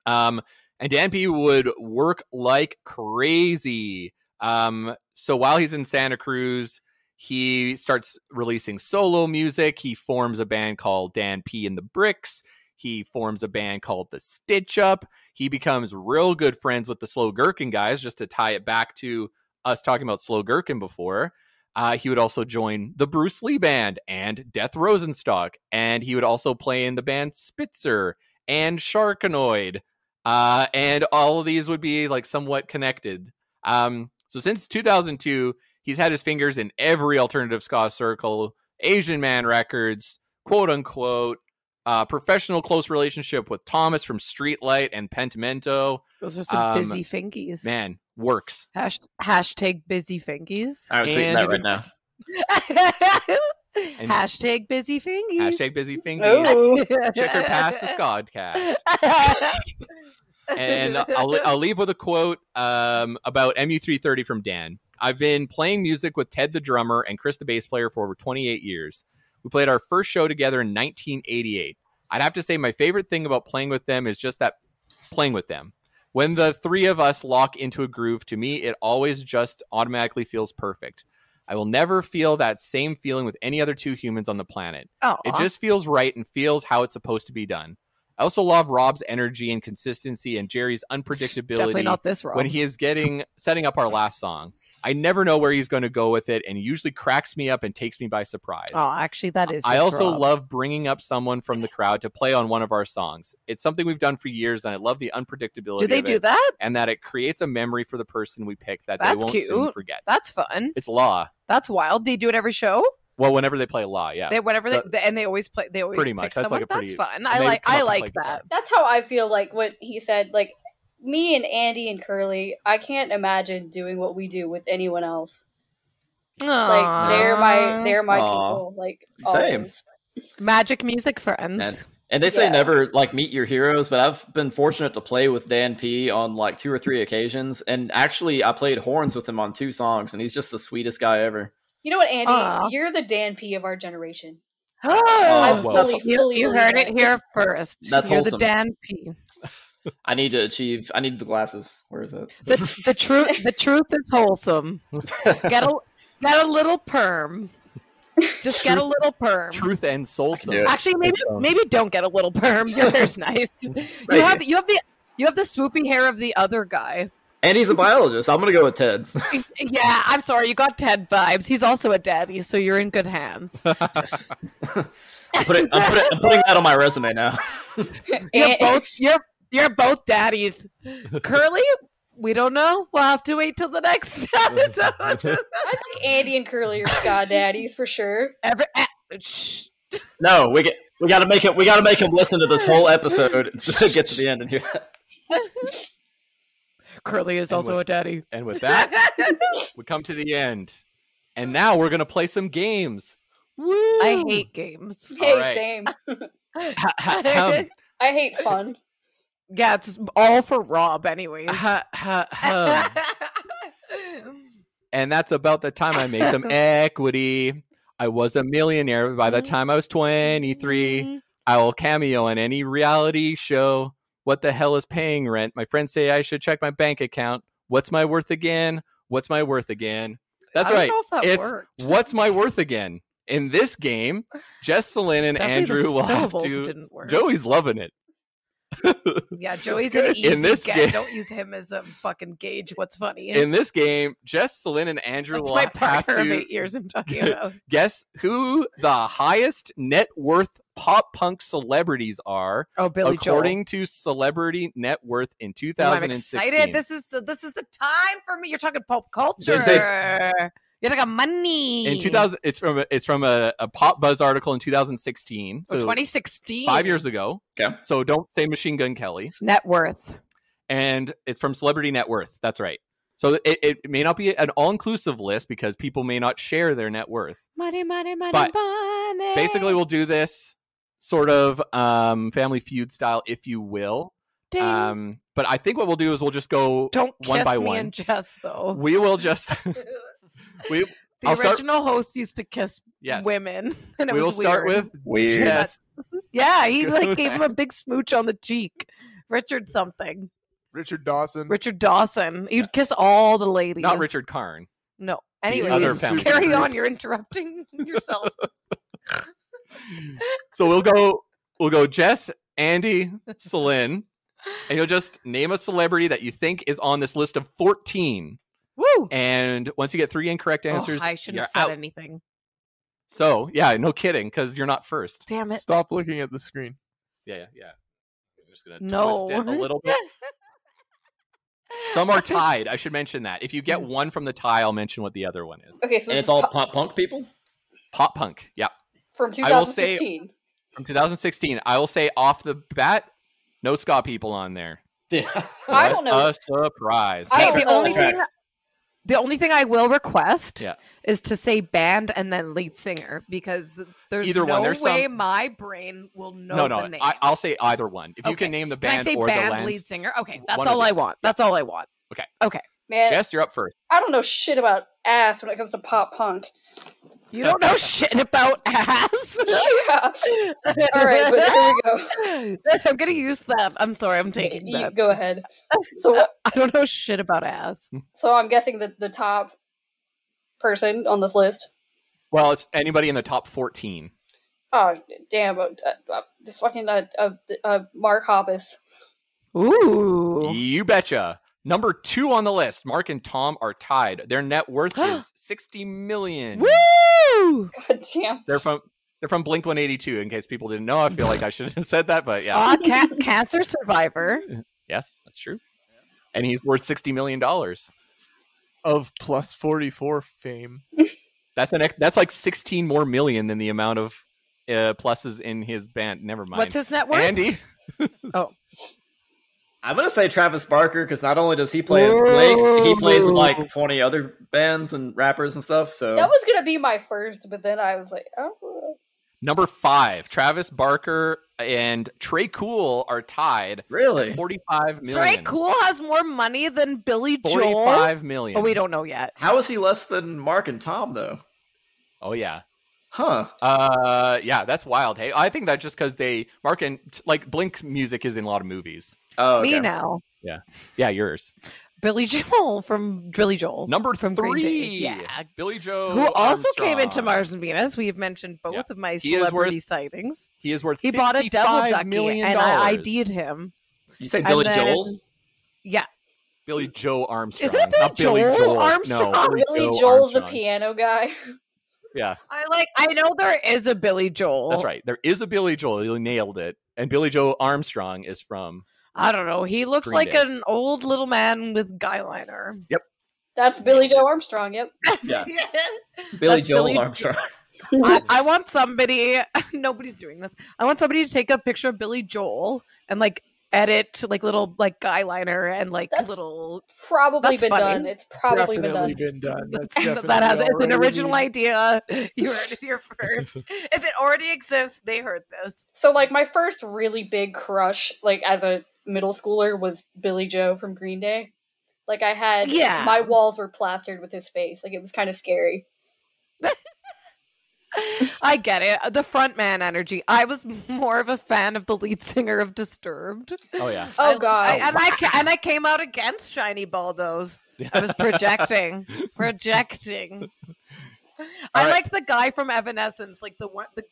And Dan P would work like crazy. So while he's in Santa Cruz, he starts releasing solo music. He forms a band called Dan P and the Bricks. He forms a band called The Stitch Up. He becomes real good friends with the Slow Gherkin guys, just to tie it back to us talking about Slow Gherkin before. He would also join the Bruce Lee Band and Death Rosenstock. And he would also play in the band Spitzer and Sharkanoid. And all of these would be like somewhat connected. So since 2002, he's had his fingers in every alternative ska circle, Asian Man Records, quote unquote, professional close relationship with Thomas from Streetlight and Pentimento. Those are some busy fingies. Man, works. Hashtag busy fingies. I'm tweeting And that you right now. Hashtag busy fingies. Hashtag busy fingies. Oh. Checkered Past the Ska'd cast. And I'll leave with a quote about Mu330 from Dan. I've been playing music with Ted the drummer and Chris the bass player for over 28 years. We played our first show together in 1988. I'd have to say my favorite thing about playing with them is just that playing with them. When the three of us lock into a groove, to me, it always just automatically feels perfect. I will never feel that same feeling with any other two humans on the planet. Oh, It just feels right and feels how it's supposed to be done. I also love Rob's energy and consistency and Jerry's unpredictability. Definitely not this Rob. When he is setting up our last song. I never know where he's going to go with it, and he usually cracks me up and takes me by surprise. Oh, actually, that is. I this also Rob. love bringing up someone from the crowd to play on one of our songs. It's something we've done for years, and I love the unpredictability. Do they of do it, that? and that it creates a memory for the person we pick that they That's won't cute. soon forget. That's fun. It's law. That's wild. They do it every show. Well, whenever they play law, yeah. And they always play. They always Pretty pick much. That's someone. like a pretty. That's fun. and I they like. come I up and like play that. guitar. That's how I feel like what he said. Like me and Andy and Curly, I can't imagine doing what we do with anyone else. Like they're my people. Like Same. always. Magic music friends. And they say Yeah. never like meet your heroes, but I've been fortunate to play with Dan P on like 2 or 3 occasions. And actually, I played horns with him on 2 songs, and he's just the sweetest guy ever. You know what, Andy? Aw. You're the Dan P of our generation. Oh, I'm well. fully you heard it here first. That's You're wholesome. the Dan P. I need the glasses. Where is it? The truth is wholesome. Get a little perm. Just get a little perm. Truth and soulsome. do it. Actually, maybe don't get a little perm. Your hair's nice. You have the swoopy hair of the other guy. And he's a biologist. I'm gonna go with Ted. Yeah, I'm sorry. You got Ted vibes. He's also a daddy, so you're in good hands. Yes. I'm putting that on my resume now. You're both daddies. Curly, we don't know. We'll have to wait till the next episode. I think Andy and Curly are Ska'd daddies for sure. Shh. No, we gotta make him listen to this whole episode to get to the end and hear that. Curly is also a daddy. And with that, we come to the end. And now we're going to play some games. Woo! I hate games. Hey, All right. same. Ahem. I hate fun. Yeah, it's all for Rob, anyways. Ahem. And that's about the time I made some equity. I was a millionaire by the time I was 23. I will cameo in any reality show. What the hell is paying rent? My friends say I should check my bank account. What's my worth again? What's my worth again? That's I don't right. know if that It's worked. what's my worth again? In this game, Jess, Celine, and Definitely the Andrew will have syllables to. didn't work. Joey's loving it. Yeah, Joey's good. an easy In this get. game- Don't use him as a fucking gauge. What's funny? In this game, Jess, Celine, and Andrew That's will my have partner of to 8 years I'm talking about. guess who the highest net worth pop punk celebrities are Oh, Billy according to Celebrity Net Worth in Joel. Oh, I'm 2016. excited. This is the time for me. You're talking pop culture. This is- You're talking money. In 2000, it's from a Pop Buzz article in 2016, so 2016. 5 years ago. Okay. So don't say Machine Gun Kelly. Net worth. And it's from Celebrity Net Worth. That's right. So it may not be an all-inclusive list because people may not share their net worth. Money, money, money, But money. Basically, we'll do this sort of Family Feud style, if you will. Ding. But I think what we'll do is we'll just go Don't one kiss by me one. and Jess, though. We will just The I'll start- original host used to kiss Yes. women, and it we will was start weird. with Weird. Jess. Yeah, he Go like gave him a ahead. big smooch on the cheek. Richard something. Richard Dawson. Richard Dawson. He'd kiss all the ladies. Not Richard Karn. No. other Anyways, family carry members. on. You're interrupting yourself. So we'll go Jess, Andy, Celine, and you'll just name a celebrity that you think is on this list of 14. Woo! And once you get 3 incorrect answers, Oh, I shouldn't you're have said out. anything. So yeah, no kidding, because you're not first. Damn it. Stop looking at the screen. Yeah. I'm just gonna No. twist it a little bit. Some are tied. I should mention that. If you get one from the tie, I'll mention what the other one is. Okay, so And this it's is all pop punk people? Pop punk. Yeah. from I will say- 2016. From 2016. I will say off the bat, no ska people on there. Yeah. I don't know. A surprise. I Hey, don't the know. only thing The only thing I will request Yeah. is to say band and then lead singer, because there's Either no one. There's way some- my brain will know the name. I'll say either one. If you Okay. can name the Can I band say or band, the lens. lead singer? Okay, that's one of all the- I want. That's all I want. Man, Jess, you're up first. I don't know shit about ass when it comes to pop punk. You don't know shit about ass. Yeah. All right, but here we go. I'm gonna use that. I'm sorry, I'm taking You that. go ahead. So, I don't know shit about ass. so I'm guessing that the top person on this list. Well, it's anybody in the top 14. Oh damn! Fucking Mark Hoppus. Ooh. You betcha. Number 2 on the list. Mark and Tom are tied. Their net worth is $60 million. Woo! God damn. They're from Blink 182. In case people didn't know, I feel like I should have said that, but yeah. Cancer survivor. Yes, that's true. And he's worth $60 million. Of plus 44 fame. That's like 16 more million than the amount of pluses in his band. Never mind. What's his net worth? Andy? Oh. I'm gonna say Travis Barker because not only does he play in Blink, he plays with like 20 other bands and rappers and stuff. So That was gonna be my first, but then I was like, oh. Number 5, Travis Barker and Trey Cool are tied. Really? 45 million. Trey Cool has more money than Billy Joel. 45 million. Oh, we don't know yet. How is he less than Mark and Tom though? Oh yeah. Huh. Yeah, that's wild. Hey, I think that's just because Mark and like Blink music is in a lot of movies. Oh, okay. Me now. Yeah, yours. Billy Joel from Billy Joel. Number from 3. Green Day. Yeah. Billy Joe. Who also came Armstrong. into Mars and Venus. We've mentioned both Yeah. of my He is celebrity sightings. He is worth He bought a devil $55 ducky million. and I ID'd him. You say And Billy then- Joel? Yeah. Billy Joe Armstrong. Isn't it Not Billy Joel Armstrong? No, Billy Joe Joel's the Armstrong. piano guy. Yeah, I know there is a Billy Joel. that's right. There is a Billy Joel. You nailed it. And Billy Joe Armstrong is from... I don't know. He looks Green like Day. an old little man with guy liner. That's Billy Joe Armstrong. Yep. Yeah. Billy That's Joel Billy- Armstrong. I want somebody. Nobody's doing this. I want somebody to take a picture of Billy Joel and like edit like little like guy liner and like That's little. Probably That's been funny. done. It's probably Definitely been done. been done. That's definitely That has it's an already- original idea. You heard it here first. If it already exists, they heard this. So like my first really big crush, like as a middle schooler, was Billy Joe from Green Day. Like I had, Yeah. my walls were plastered with his face. Like it was kind of scary. I get it. The frontman energy. I was more of a fan of the lead singer of Disturbed. Oh, yeah. Oh god. I came out against Shiny Baldos. I was projecting. I right. liked the guy from Evanescence, like the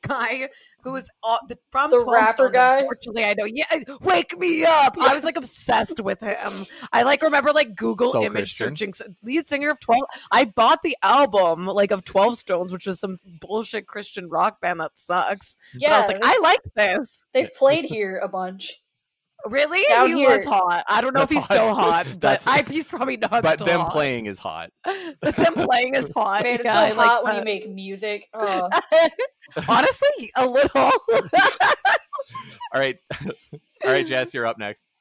guy who was from The 12 rapper Stone, guy? Unfortunately, I know. Yeah, wake me up. I was like obsessed with him. I like remember like Google So image Christian. searching lead singer of 12. I bought the album like of 12 Stones, which was some bullshit Christian rock band that sucks. Yeah, But I was like, I like this. they've played here a bunch. Really? Down He here. was hot. I don't know if That's he's still hot. hot, but That's- he's probably not. But still them hot. playing is hot. But them playing is hot. Man, it's Yeah, so I like hot when you that. make music. Oh. Honestly, a little. All right. All right, Jess, you're up next.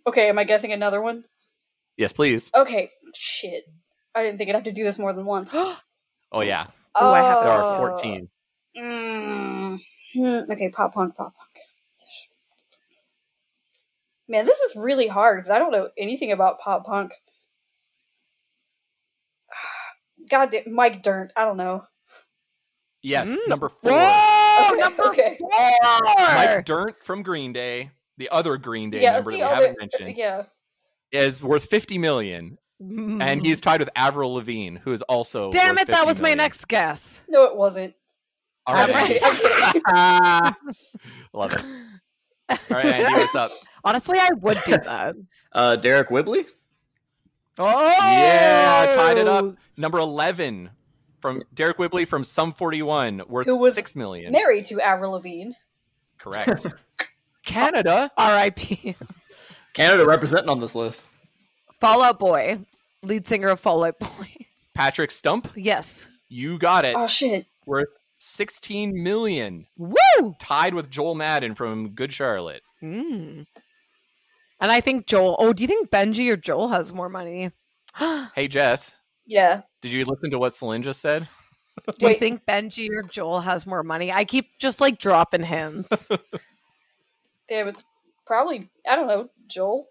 Okay, am I guessing another one? Yes, please. Okay, shit. I didn't think I'd have to do this more than once. Oh, yeah. Oh, I have There to- are 14. Okay, pop punk. Man, this is really hard because I don't know anything about pop punk. God damn, Mike Dirnt. I don't know. Yes, Mm. number 4. Whoa, Okay, number okay. 4. Mike Dirnt from Green Day, the other Green Day Yeah, member it's that the we other. haven't mentioned, Yeah. is worth $50 million. And he's tied with Avril Lavigne, who is also Damn worth it, that $50 was my million. next guess. No, it wasn't. All right, I'm Andy. kidding. I'm kidding. Love it. All right, Andy, what's up? Honestly, I would do that. Derek Whibley? Oh, Yeah, tied it up. Number 11 from Derek Whibley from Sum 41, worth Who was $6 million. Married to Avril Lavigne. Correct. Canada. R.I.P. Canada representing on this list. Fallout Boy, lead singer of Fallout Boy. Patrick Stump. Yes. You got it. Oh shit. Worth $16 million. Woo! Tied with Joel Madden from Good Charlotte. Mm. And I think Joel. Oh, do you think Benji or Joel has more money? Do Hey, Jess, Yeah. did you listen to what Celine just said? you Wait. think Benji or Joel has more money? I keep just like dropping hints. Damn, it's probably, I don't know, Joel.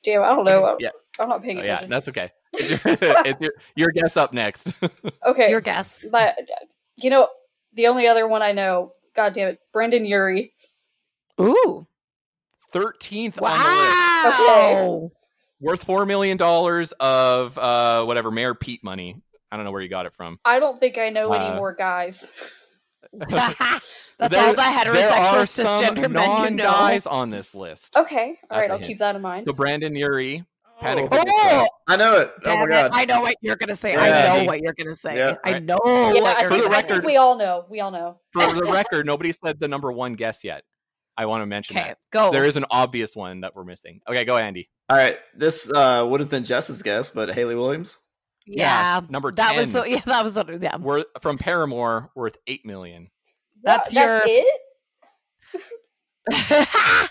Damn, I don't know. Yeah. I'm not paying Oh, yeah, attention. that's okay. It's your guess up next. Okay. Your guess. But, you know, the only other one I know, god damn it, Brendan Urie. Ooh. 13th on the list. Wow. Worth $4 million of whatever, Mayor Pete money. I don't know where you got it from. I don't think I know any Uh, more guys. That's all the There heterosexual are some cisgender men you know. non-guys on this list. Okay, all right, That's a I'll hint. keep that in mind. So Brandon Urie, Panic at the Oh, Disco. I know it. Oh damn my god. it. I know what you're going to say. Yeah. I know what you're going to say. Yeah. I Right. know Yeah, what I you're think, going I to think say. we all know. We all know. For the record, nobody said the number one guess yet. I want to mention Okay, that. go. There is an obvious one that we're missing. Okay, go Andy. All right, this would have been Jess's guess, but Haley Williams. Yeah. Number That 10. was yeah. We're from Paramore, worth $8 million. That's That's your- it?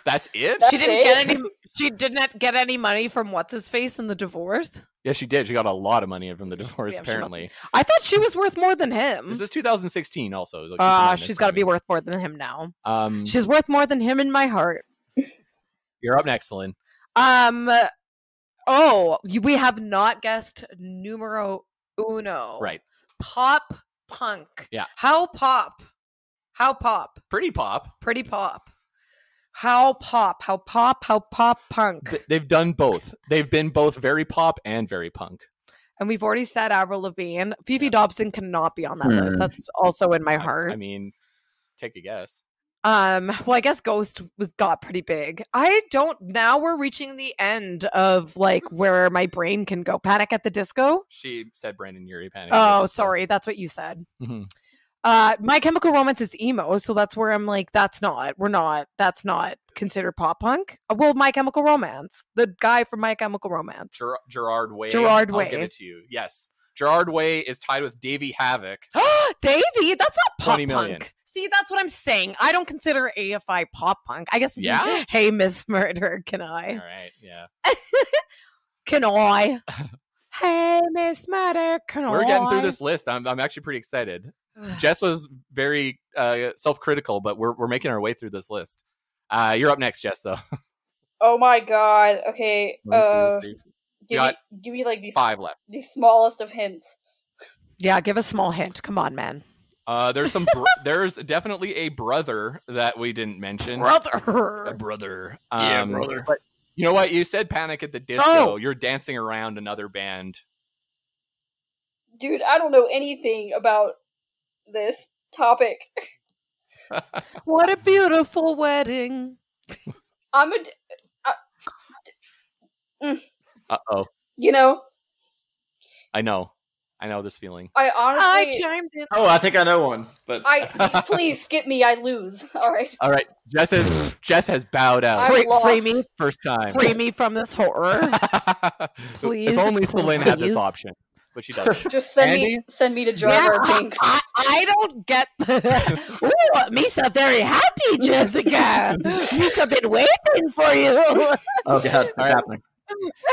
That's it? That's she didn't it? get any. She didn't get any money from what's his face in the divorce. Yeah, she did. She got a lot of money from the divorce, Yeah, she apparently. I thought she was worth more than him. This is 2016 also. Like, keep in mind She's this got to be timing. worth more than him now. Um, She's worth more than him in my heart. you're up next, Celine. We have not guessed numero uno. Right. Pop punk. Yeah. How pop? How pop? Pretty pop. Pretty pop. How pop? How pop? How pop punk? They've done both. They've been both very pop and very punk. And we've already said Avril Lavigne. Fifi Dobson cannot be on that list. That's also in my heart. I mean, take a guess. Well, I guess Ghost got pretty big. Now we're reaching the end of like where my brain can go. Panic at the Disco. She said Brandon Urie, Panic. at the Oh, Disco. sorry. That's what you said. Mhm. My Chemical Romance is emo, so that's where I'm like, that's not considered pop punk. Well, My Chemical Romance, the guy from My Chemical Romance. Gerard Way. Gerard I'll Way. give it to you. Yes. Gerard Way is tied with Davey Havoc. Davey, that's not pop 20 million. punk. See, that's what I'm saying. I don't consider AFI pop punk. I guess. Yeah? Hey, Miss Murder, can I? All right. Yeah. Can I? Hey, Miss Murder, can I? We're getting through this list. I'm actually pretty excited. Jess was very self-critical, but we're making our way through this list. You're up next, Jess, though. Oh my god. Okay. 1, 2, 3, 4. Give me like these 5 left. the smallest of hints. Yeah, give a small hint. Come on, man. There's there's definitely a brother that we didn't mention. A Brother. brother. Yeah, brother. But you know what? You said Panic at the Disco. Oh. You're dancing around another band. Dude, I don't know anything about this topic. What a beautiful wedding. I'm a Uh-oh. you know, I know this feeling. I I honestly chimed in. Oh, I think I know one, but please skip me, I lose. All right. All right. Jess has bowed out. I'm Free lost. me. First time. Free me from this horror. Please, If only Celine had this please. option, but she doesn't. Just Andy? send me to Jar Jar Binks. I don't get the. Ooh, Misa very happy, Jessica. Misa been waiting for you. oh god, what's happening?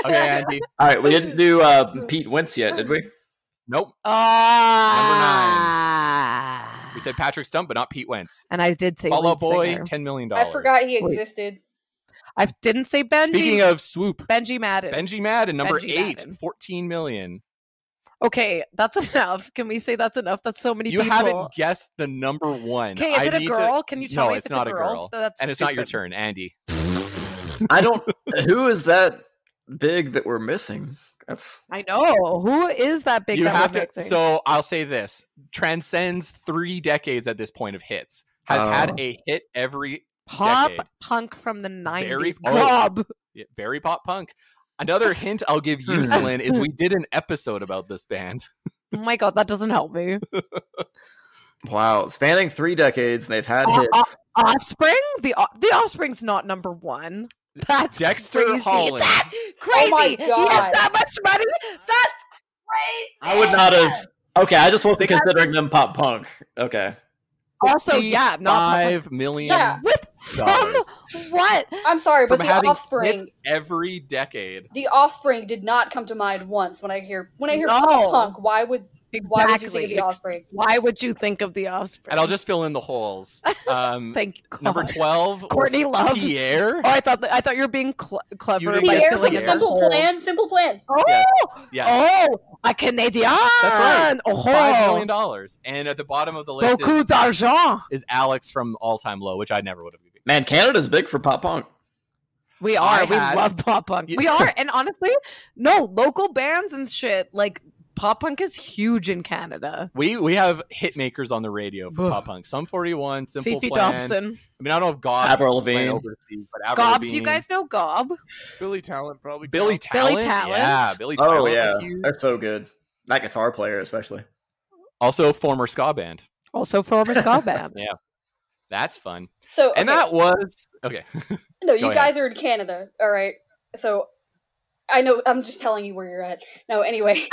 Okay, Andy. All right, we didn't do Pete Wentz yet, did we? Nope. Ah. We said Patrick Stump, but not Pete Wentz. And I did say Fall Out lead Boy, singer. $10 million. I forgot he Wait. existed. I didn't say Benji. Speaking of Swoop, Benji Madden. Benji Madden, number Benji 8, Madden. $14 million. Okay, that's enough. Can we say that's enough? That's so many You people. haven't guessed the number one. Okay, is it a girl? Can you tell No, me if it's it's not a a girl? girl. That's And it's not your stupid. turn, Andy. I don't. Who is that big that we're missing? That's I know. Who is that big You that have we're to. mixing? So I'll say this: transcends 3 decades at this point of hits. Has had a hit every Pop decade. punk from the 90s. Very- Club. Yeah, very pop punk. Another hint I'll give you, Celine, is we did an episode about this band. Oh my god, that doesn't help me. wow, spanning 3 decades, and they've had hits. Offspring? The Offspring's not number 1. That's Dexter crazy. Holland. That's crazy. Oh my He has God. that much money. That's crazy. I would not have. Okay, I just wasn't considering them pop punk. Okay. Also, yeah, not $5 million. Yeah. with from dollars. what? I'm sorry, but From the having Offspring, hits every decade. the Offspring did not come to mind once when I hear No. pop punk. Why would you think of Exactly. the Offspring? Why would you think of the Offspring? And I'll just fill in the holes. Thank you. Number God. 12, was Courtney Love. Pierre. Oh, I thought you were being clever You by didn't Pierre filling from in the Simple holes. Plan. Simple Plan. Oh, Yes. oh, a Canadian. That's right. Oh, $5 million. And at the bottom of the list Beaucoup d'argent. is Alex from All Time Low, which I never would have given. Man, Canada's big for pop punk. We I are. We had- love pop punk. You- We are. And honestly, no, local bands and shit, like, pop punk is huge in Canada. We have hit makers on the radio for Ugh. pop punk. Sum 41, Simple Fifi Plan. Dobson. I mean, I don't know if Gob Avril went Lavigne. overseas, but Avril Gob, do you Lavigne. guys know Gob? Billy Talent probably. Billy counts. Talent? Talent? Yeah, Billy Talent. Oh yeah, was huge. they're so good. That guitar player, especially. Also, former ska band. Also former ska band. Yeah, that's fun. So And okay. that was okay. No, Go you ahead. guys are in Canada. All right. So I know I'm just telling you where you're at. No, anyway.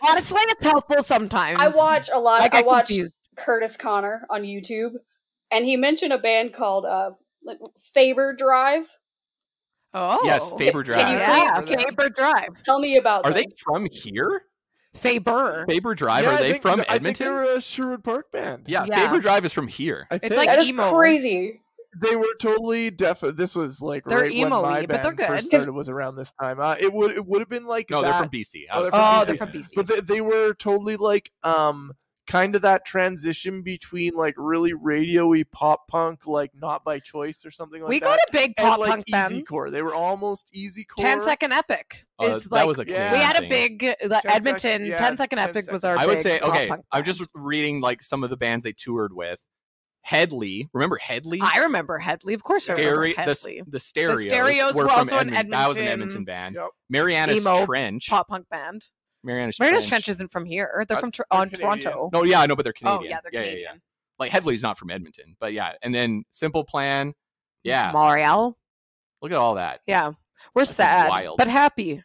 Honestly, it's helpful sometimes. I watch a lot. I I get watch confused. Curtis Connor on YouTube, and he mentioned a band called Faber Drive. Oh. Yes, Faber Can Drive. you Yeah, please- Faber Drive. Tell me about Are them. they from here? Faber. Faber Drive? Yeah, Are I they think- from I think they Edmonton? were a Sherwood Park band. Yeah, Yeah. Faber Drive is from here. I It's think. like That is emo. crazy. They were totally this was like They're right when my emo-y, but they're band good. first started was around this time. It would have been like No, that. they're from BC. Oh, they're Oh, BC. they're from BC. But they were totally like kind of that transition between like really radio-y pop punk, like Not by Choice or something like We that. got a big and pop like punk band. easycore. They were almost easycore. 10-second Epic Oh, is that like was a yeah. Canadian we had a thing. big 10 Edmonton second- yeah, 10-second 10 Epic was second. our I would big say pop okay. punk I'm band. just reading like some of the bands they toured with. Headley, remember Headley? I remember Headley, of course. I remember Headley. The Stereos, Stereos were were from also an Edmonton. That was an Edmonton- Edmonton band. Yep. Mariana's emo Trench. pop punk band. Mariana's Mariana's Trench isn't from here. They're from Canadian. Toronto. No, yeah, I know, but they're Oh Canadian. yeah, they're Canadian. Like Headley's not from Edmonton, but yeah. And then Simple Plan. Yeah. Marielle. Look at all that. Yeah, we're That's sad wild. but happy.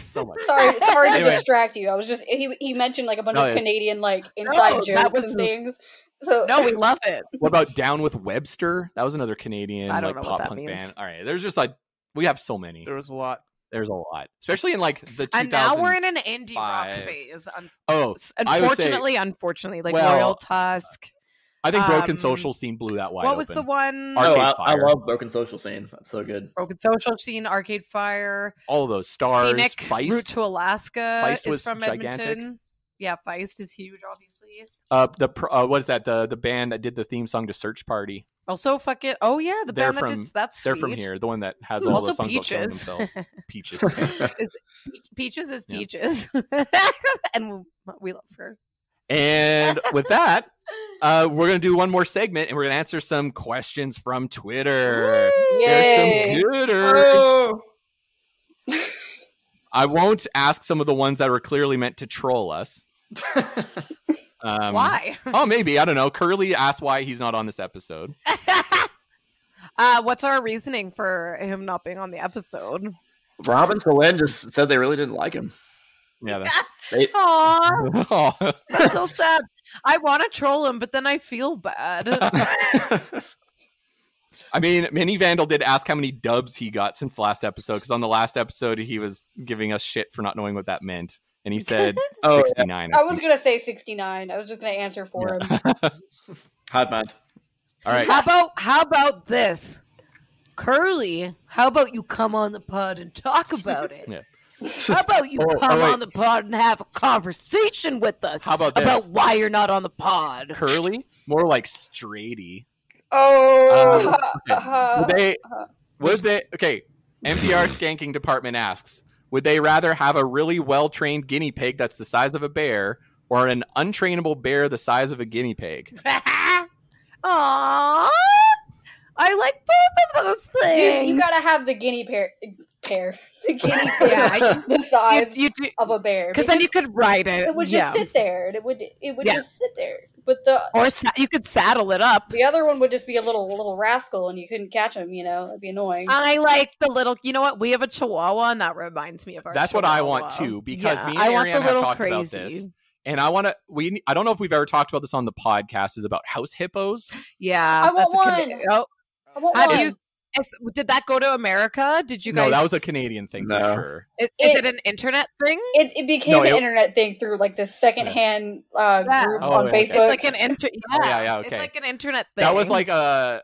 So much. Sorry to Anyway. distract you. I was just he mentioned like a bunch No, of yeah. Canadian like inside that jokes was and a- things. So No, we love it. What about Down with Webster? That was another Canadian I don't like know pop what that punk means. band. All right, there's just like we have so many. There was a lot. There's a lot, especially in like the 2000s. And now we're in an indie rock 2005. phase. Oh, I would say- Unfortunately, like Well, Royal Tusk. I think Broken um, Social Scene blew that wide What was the open. one? Arcade I Fire. love Broken Social Scene. That's so good. Broken Social Scene, Arcade Fire, All of those stars. Scenic, Feist. Route to Alaska Feist is was from gigantic. Edmonton. Yeah, Feist is huge, obviously. What is that? The band that did the theme song to Search Party. Also, fuck it. Oh yeah, the They're band that from- did that's They're from sweet. here. The one that has all Also the songs about killing Peaches. themselves. Peaches. Peaches is Yeah. Peaches, and we love her. And with that, we're gonna do one more segment, and we're gonna answer some questions from Twitter. Yay. There's some gooders. Oh! I won't ask some of the ones that were clearly meant to troll us. Why? Oh, maybe. I don't know. Curly asked why he's not on this episode. What's our reasoning for him not being on the episode? Rob and Celine just said they really didn't like him. Yeah. They, Aw, Oh. that's so sad. I want to troll him, but then I feel bad. I mean, Mini Vandal did ask how many dubs he got since the last episode, because on the last episode he was giving us shit for not knowing what that meant, and he said Oh, yeah. 69. I was gonna say 69. I was just gonna answer for him. hard mind. All right. How about this? Curly, how about you come on the pod and talk about it? Yeah. How about you Oh, come wait. on the pod and have a conversation with us How about this? why you're not on the pod? Curly, more like straighty. Oh, Would they? Okay. NPR skanking department asks, would they rather have a really well-trained guinea pig that's the size of a bear, or an untrainable bear the size of a guinea pig? Aww, I like both of those things. dude, you gotta have the guinea pair. The guinea pig, Yeah, the size you do, of a bear. because then you could ride it. it would yeah. just sit there, and it would Yeah. just sit there. But the Or you could saddle it up. other one would just be a little rascal, and you couldn't catch him. You know, that'd be annoying. I like the little. You know what? We have a Chihuahua, and that reminds me of our. That's what I want Chihuahua. too, because me and I want Ariane the have little talked about crazy. this. And I want to. I don't know if we've ever talked about this on the podcast. Is about house hippos. Yeah, I want that's a one. Oh, I want have one. you? Did that go to America? Did you guys? No, that was a Canadian thing No. for sure. Is it an It's- internet thing? It became No, an it- internet thing through like this secondhand group Oh, on yeah, okay. Facebook. It's like an yeah, okay. It's like an internet thing. That was like a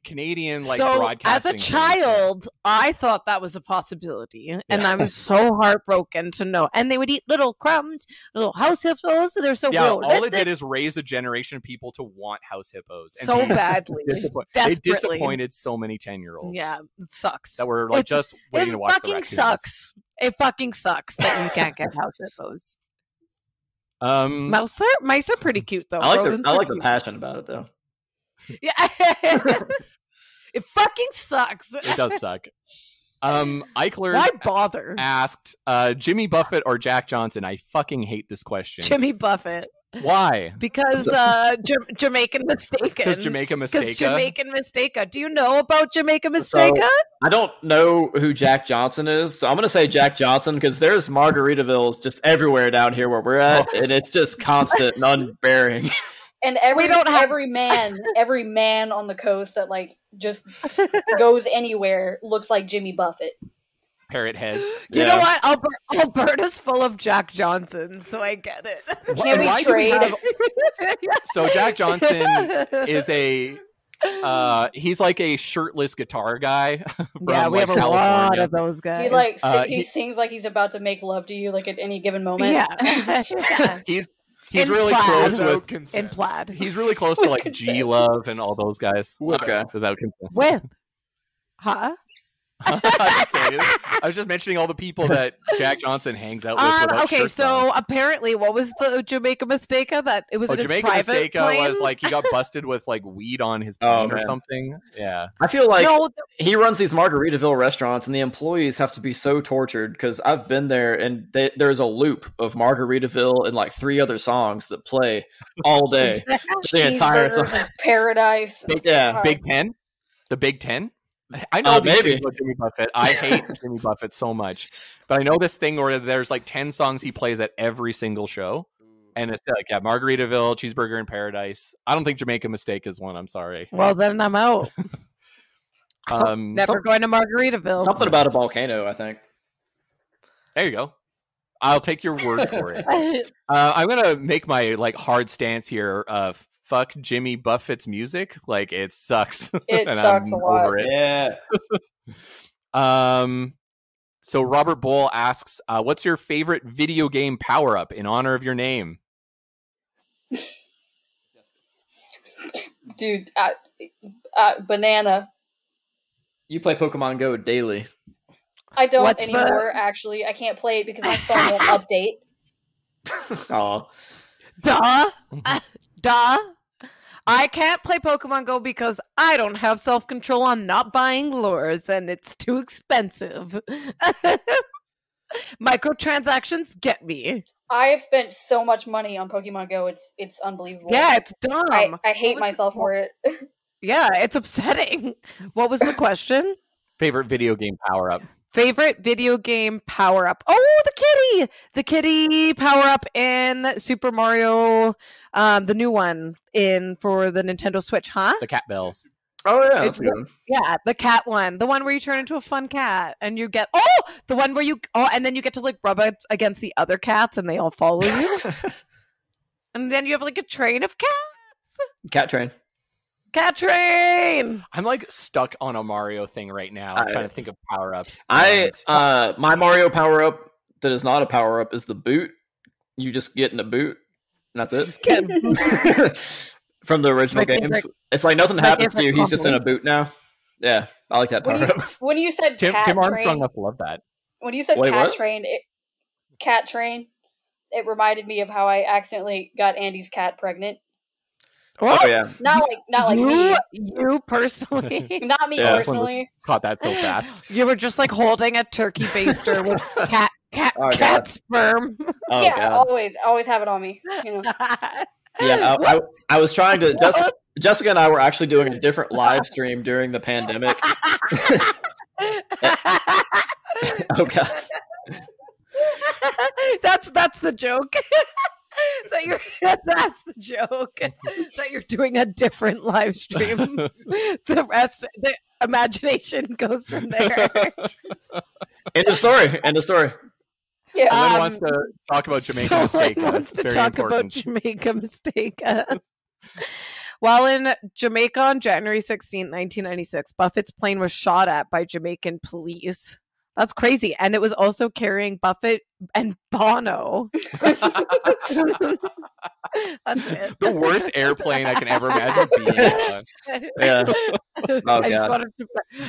Canadian like so. As broadcasting a thing. child, I thought that was a possibility, and I was so heartbroken to know. And they would eat little crumbs, little house hippos. They're so Yeah, real. all it did is raise a generation of people to want house hippos. And so be badly. They Desperately. disappointed so many 10-years-olds. Yeah, it sucks. That were like It's- just waiting It to watch the fucking raccoons. sucks. It fucking sucks that you can't get house hippos. Mice are pretty cute though. I Rodents like are the passion about it though. Yeah. It fucking sucks. It does suck. Eichler Why bother? asked Jimmy Buffett or Jack Johnson. I fucking hate this question. Jimmy Buffett. Why? Because Jamaican Mistake. Because Jamaican Mistake. Do you know about Jamaican Mistake? So, I don't know who Jack Johnson is, so I'm gonna say Jack Johnson because there's Margaritavilles just everywhere down here where we're at, and it's just constant and unbearing. And every man on the coast that like just goes anywhere looks like Jimmy Buffett. Parrot heads. You know what? Alberta's full of Jack Johnson, so I get it. Can we trade? So Jack Johnson is he's like a shirtless guitar guy. Yeah, we have a lot of those guys. He sings like he's about to make love to you, like at any given moment. Yeah. He's really close with in plaid. He's really close to like G Love and all those guys. Okay. Without consent. With? Huh? I was just mentioning all the people that Jack Johnson hangs out with. Okay, so apparently, what was the Jamaica Mistake-a that it was? Jamaica Mistake-a was like he got busted with like weed on his plane or something. Yeah, I feel like he runs these Margaritaville restaurants, and the employees have to be so tortured because I've been there, and there's a loop of Margaritaville and like 3 other songs that play all day, the entire song. Paradise. Big Ten, the Big Ten. I know maybe about Jimmy Buffett. I hate Jimmy Buffett so much, but I know this thing where there's like 10 songs he plays at every single show, and it's like Margaritaville, Cheeseburger in Paradise. I don't think Jamaica Mistake is one. I'm sorry. Well, then I'm out. Never going to Margaritaville. Something about a volcano, I think. There you go. I'll take your word for it. I'm gonna make my like hard stance here. Fuck Jimmy Buffett's music. Like it sucks. It sucks a lot. Yeah. So Robert Bowl asks, what's your favorite video game power-up in honor of your name? Dude, banana. You play Pokemon Go daily. I don't anymore, actually. I can't play it because my phone won't update. Oh. Duh. I can't play Pokemon Go because I don't have self-control on not buying lures and it's too expensive. Microtransactions get me. I have spent so much money on Pokemon Go. It's unbelievable. Yeah, it's dumb. I hate myself for it. Yeah, it's upsetting. What was the question? Favorite video game power-up. Favorite video game power-up. Oh, the kitty power-up in Super Mario, the new one for the Nintendo Switch, huh? The cat bell. Oh, yeah, that's good. Yeah, the cat one. The one where you turn into a fun cat and you get, the one where and then you get to like rub it against the other cats and they all follow you. And then you have like a train of cats. Cat train. Cat train. I'm like stuck on a Mario thing right now. I'm trying to think of power-ups. My Mario power-up that is not a power-up is the boot. You just get in a boot, and that's it. From the original games. It's like nothing happens to you. He's just in a boot now. Yeah, I like that power-up. When you said Tim Armstrong must love that. When you said cat train, it reminded me of how I accidentally got Andy's cat pregnant. Oh yeah, not like me. You personally, not me personally. Caught that so fast. You were just like holding a turkey baster with cat sperm. Oh, yeah, God. always have it on me. You know. Yeah, I was trying to. Jessica and I were actually doing a different live stream during the pandemic. Oh God, that's the joke. That's the joke. That you're doing a different live stream. The rest, the imagination goes from there. End of story. Yeah. Someone wants to talk about Jamaica Mistake. Wants to talk about Jamaica Mistake. While in Jamaica on January 16, 1996, Buffett's plane was shot at by Jamaican police. That's crazy. And it was also carrying Buffett and Bono. That's it. The worst airplane I can ever imagine being on. Yeah. Oh, I God.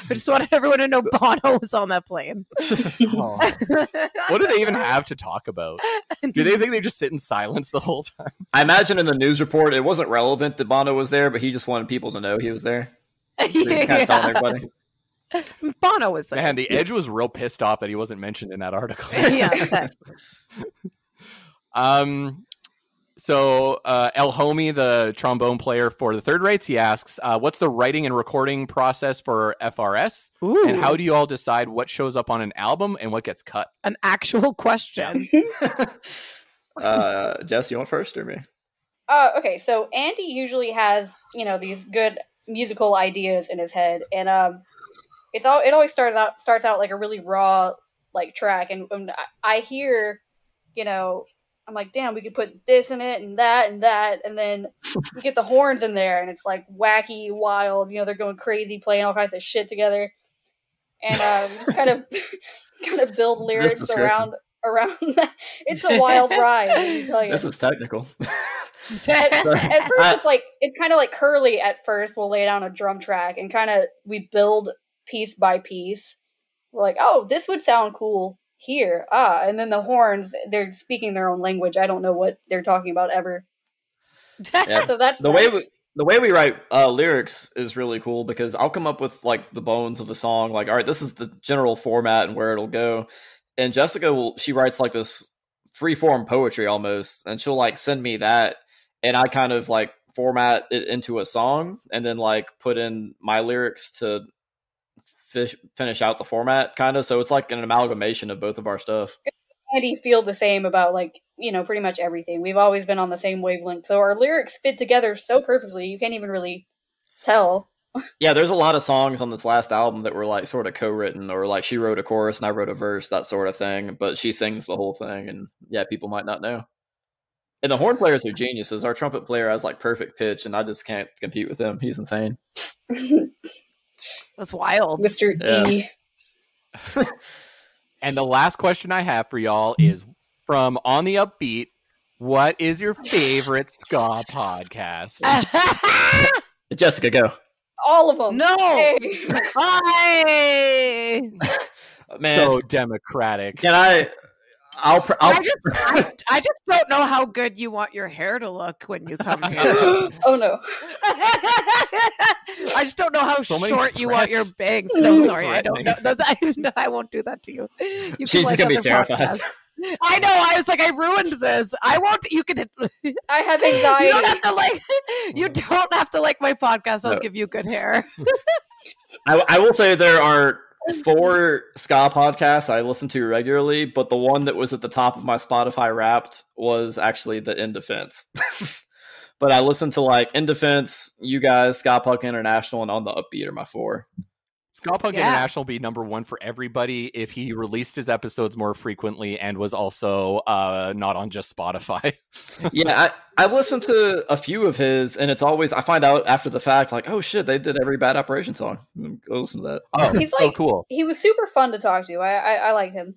just wanted everyone to know Bono was on that plane. Oh. What do they even have to talk about? Do they think they just sit in silence the whole time? I imagine in the news report it wasn't relevant that Bono was there, but he just wanted people to know he was there. So he kind of telling everybody. Bono was there. Man, the Edge was real pissed off that he wasn't mentioned in that article. Yeah. So El Homie, the trombone player for the Third Rates, he asks, what's the writing and recording process for FRS? Ooh, And how do you all decide what shows up on an album and what gets cut? an actual question. Jess, you want first or me? Okay, so Andy usually has, these good musical ideas in his head, and it always starts out like a really raw like track, and when I hear, I'm like, damn, we could put this in it and that, and then you get the horns in there, and it's like wacky, wild, they're going crazy, playing all kinds of shit together, and just kind of build lyrics around that. It's a wild ride, let me tell you. This is technical. At first, it's kind of like Curly. At first, we'll lay down a drum track and we build piece by piece. We're like, oh, this would sound cool here, and then the horns, they're speaking their own language. I don't know what they're talking about ever. Yeah. So that's the way we write lyrics is really cool, because I'll come up with like the bones of a song, like, all right, this is the general format and where it'll go, and Jessica she writes like this free form poetry almost, and she'll like send me that, and I kind of like format it into a song and then like put in my lyrics to finish out the format, kind of. So it's like an amalgamation of both of our stuff. Andy feel the same about pretty much everything. We've always been on the same wavelength, so our lyrics fit together so perfectly you can't even really tell. Yeah, there's a lot of songs on this last album that were like sort of co-written, or like she wrote a chorus and I wrote a verse, that sort of thing, but she sings the whole thing, and yeah, people might not know. And the horn players are geniuses. Our trumpet player has like perfect pitch, and I just can't compete with him. He's insane. That's wild. Mr. E. And the last question I have for y'all is from On the Upbeat. What is your favorite ska podcast? Jessica, go. All of them. No. Hey. Hi. Man, So democratic. can I I just don't know how good you want your hair to look when you come here. Oh no. I just don't know how So many short you want your threats. bangs. No, sorry, I don't know. No, I won't do that to you. You She's like gonna be other terrified. podcasts. I know. I was like, I ruined this. I won't. You can. I have You anxiety. don't have to like. You don't have to like my podcast. I'll No. give you good hair. I will say there are 4 ska podcasts I listen to regularly, but the one that was at the top of my Spotify Wrapped was actually the In Defense. But I listen to like In Defense, you guys, Ska Punk International, and On the Upbeat are my 4. Ska Punk Yeah. International will be number 1 for everybody if he released his episodes more frequently and was also not on just Spotify. Yeah, I've listened to a few of his, and it's always, I find out after the fact, like, oh shit, they did every Bad Operation song. Go listen to that. Oh, He's so like- cool. He was super fun to talk to. I like him.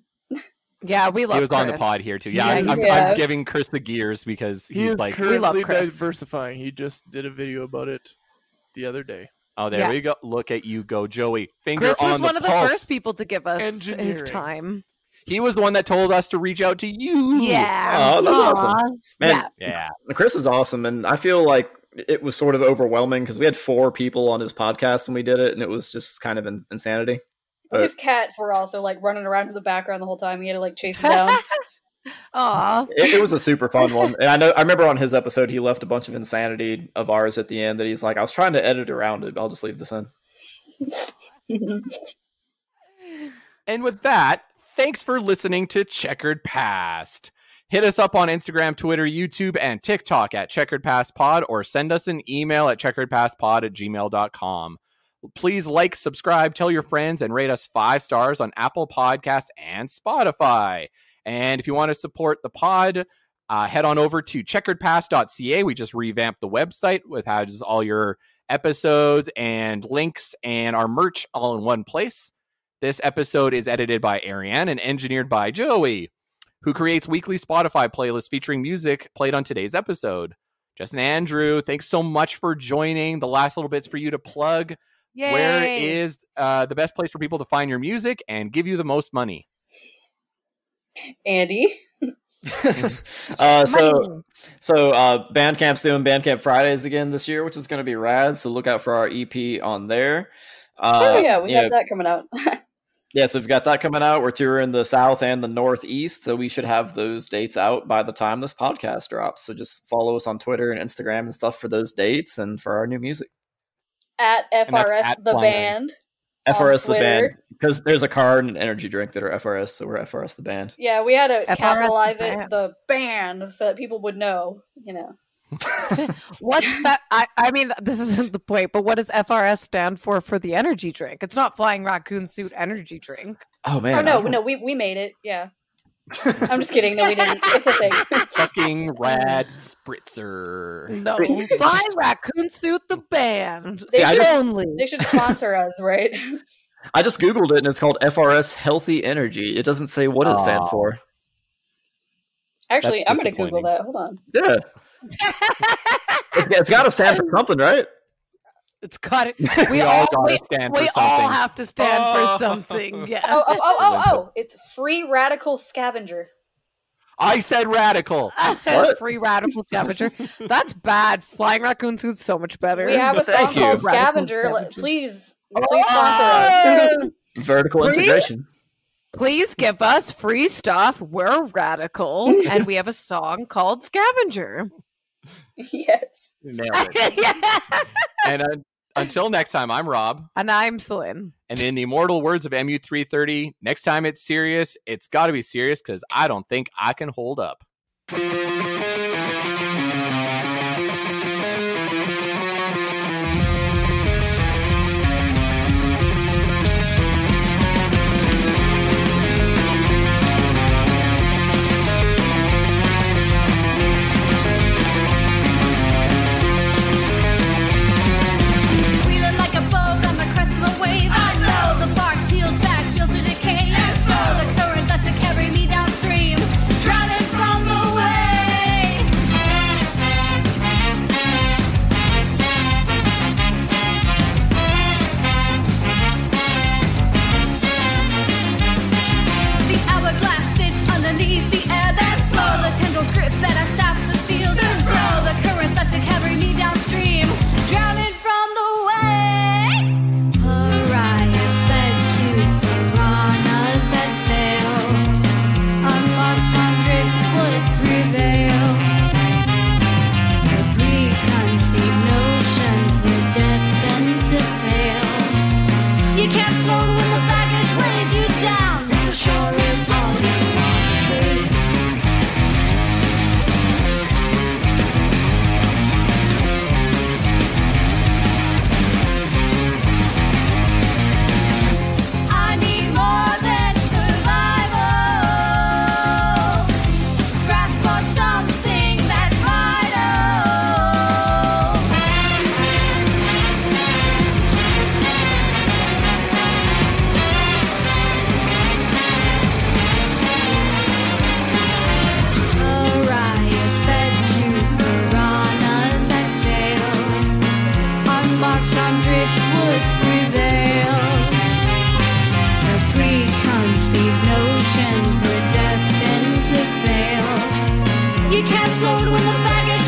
Yeah, we love. He was on the Chris. pod here too. Yeah, Yeah, I'm yeah. giving Chris the gears because He he's is like, We love currently Chris. diversifying. He just did a video about it the other day. oh, there Yeah. we go. Look at you go, Joey. Finger Chris was on one the of the pulse. first people to give us his Engineering. time. He was the one that told us to reach out to you. Yeah. Oh, that's Aw. awesome. Man, Yeah. Chris is awesome, and I feel like it was sort of overwhelming because we had 4 people on his podcast when we did it, and it was just kind of insanity. But His cats were also like running around in the background the whole time. He had to like chase them down. Aw. it was a super fun one. And I remember on his episode, he left a bunch of insanity of ours at the end that he's like, I was trying to edit around it. I'll just leave this in. And with that, thanks for listening to Checkered Past. Hit us up on Instagram, Twitter, YouTube, and TikTok at Checkered Past Pod, or send us an email at checkeredpastpod@gmail.com. Please like, subscribe, tell your friends, and rate us 5 stars on Apple Podcasts and Spotify. And if you want to support the pod, head on over to checkeredpast.ca. We just revamped the website with has all your episodes and links and our merch all in one place. This episode is edited by Arianne and engineered by Joey, who creates weekly Spotify playlists featuring music played on today's episode. Justin Andrew, thanks so much for joining. The last little bit's for you to plug where Yay. is the best place for people to find your music and give you the most money? Andy. So Bandcamp's doing Bandcamp Fridays again this year, which is going to be rad. So look out for our EP on there. We got that coming out. Yeah, so we've got that coming out. We're touring the South and the Northeast, so we should have those dates out by the time this podcast drops. So just follow us on Twitter and Instagram and stuff for those dates and for our new music. At FRS at the Flying band. FRS the Twitter. band, because there's a card and an energy drink that are FRS, so we're FRS the band. Yeah, we had to FRS capitalize the it, band. the band, so that people would know, What's that? I mean, this isn't the point, but what does FRS stand for the energy drink? It's not Flying Raccoon Suit energy drink. Oh man! No, we made it. Yeah, I'm just kidding. No, we didn't. It's a thing. Fucking rad spritzer. No, Flying Raccoon Suit the band. They should- only. They should sponsor us, right? I just googled it and it's called FRS Healthy Energy. It doesn't say what it stands for. Actually, That's I'm going to Google disappointing. that. Hold on. Yeah, it's got to stand for something, right? It's got it. We all gotta stand for we something. all have to stand Oh. for something. Yeah. Oh! It's Free Radical Scavenger. I said radical. What? Free radical scavenger. That's bad. Flying Raccoon Suit's so much better. We have a song Thank you. called Radical Scavenger. Scavenger. Please sponsor us. Vertical Please? integration. Please give us free stuff. We're radical, and we have a song called Scavenger. Yes. Nailed it. Yeah. And until next time, I'm Rob. And I'm Celine. And in the immortal words of Mu330, next time it's serious, it's got to be serious because I don't think I can hold up. Wheeling like a boat on the crest of a wave. I know the bark peels back, feels the decay. And so the current that's to carry me downstream, drowning from the way. The hourglass sits underneath the air that's slow. The tendrils grip that I stop the field and grow. The current that's to carry me downstream, drowning from the way. Pariahs fed to piranhas that sail on logs on driftwood prevail. The preconceived notions were destined to fail. You can't float when the baggage weighs you down. The shore is all you want to see. I need more than survival. Grasp for something that's vital. Pariahs fed to piranhas that sail on marks on driftwood prevail. The preconceived notions were destined to fail. You can't float when the baggage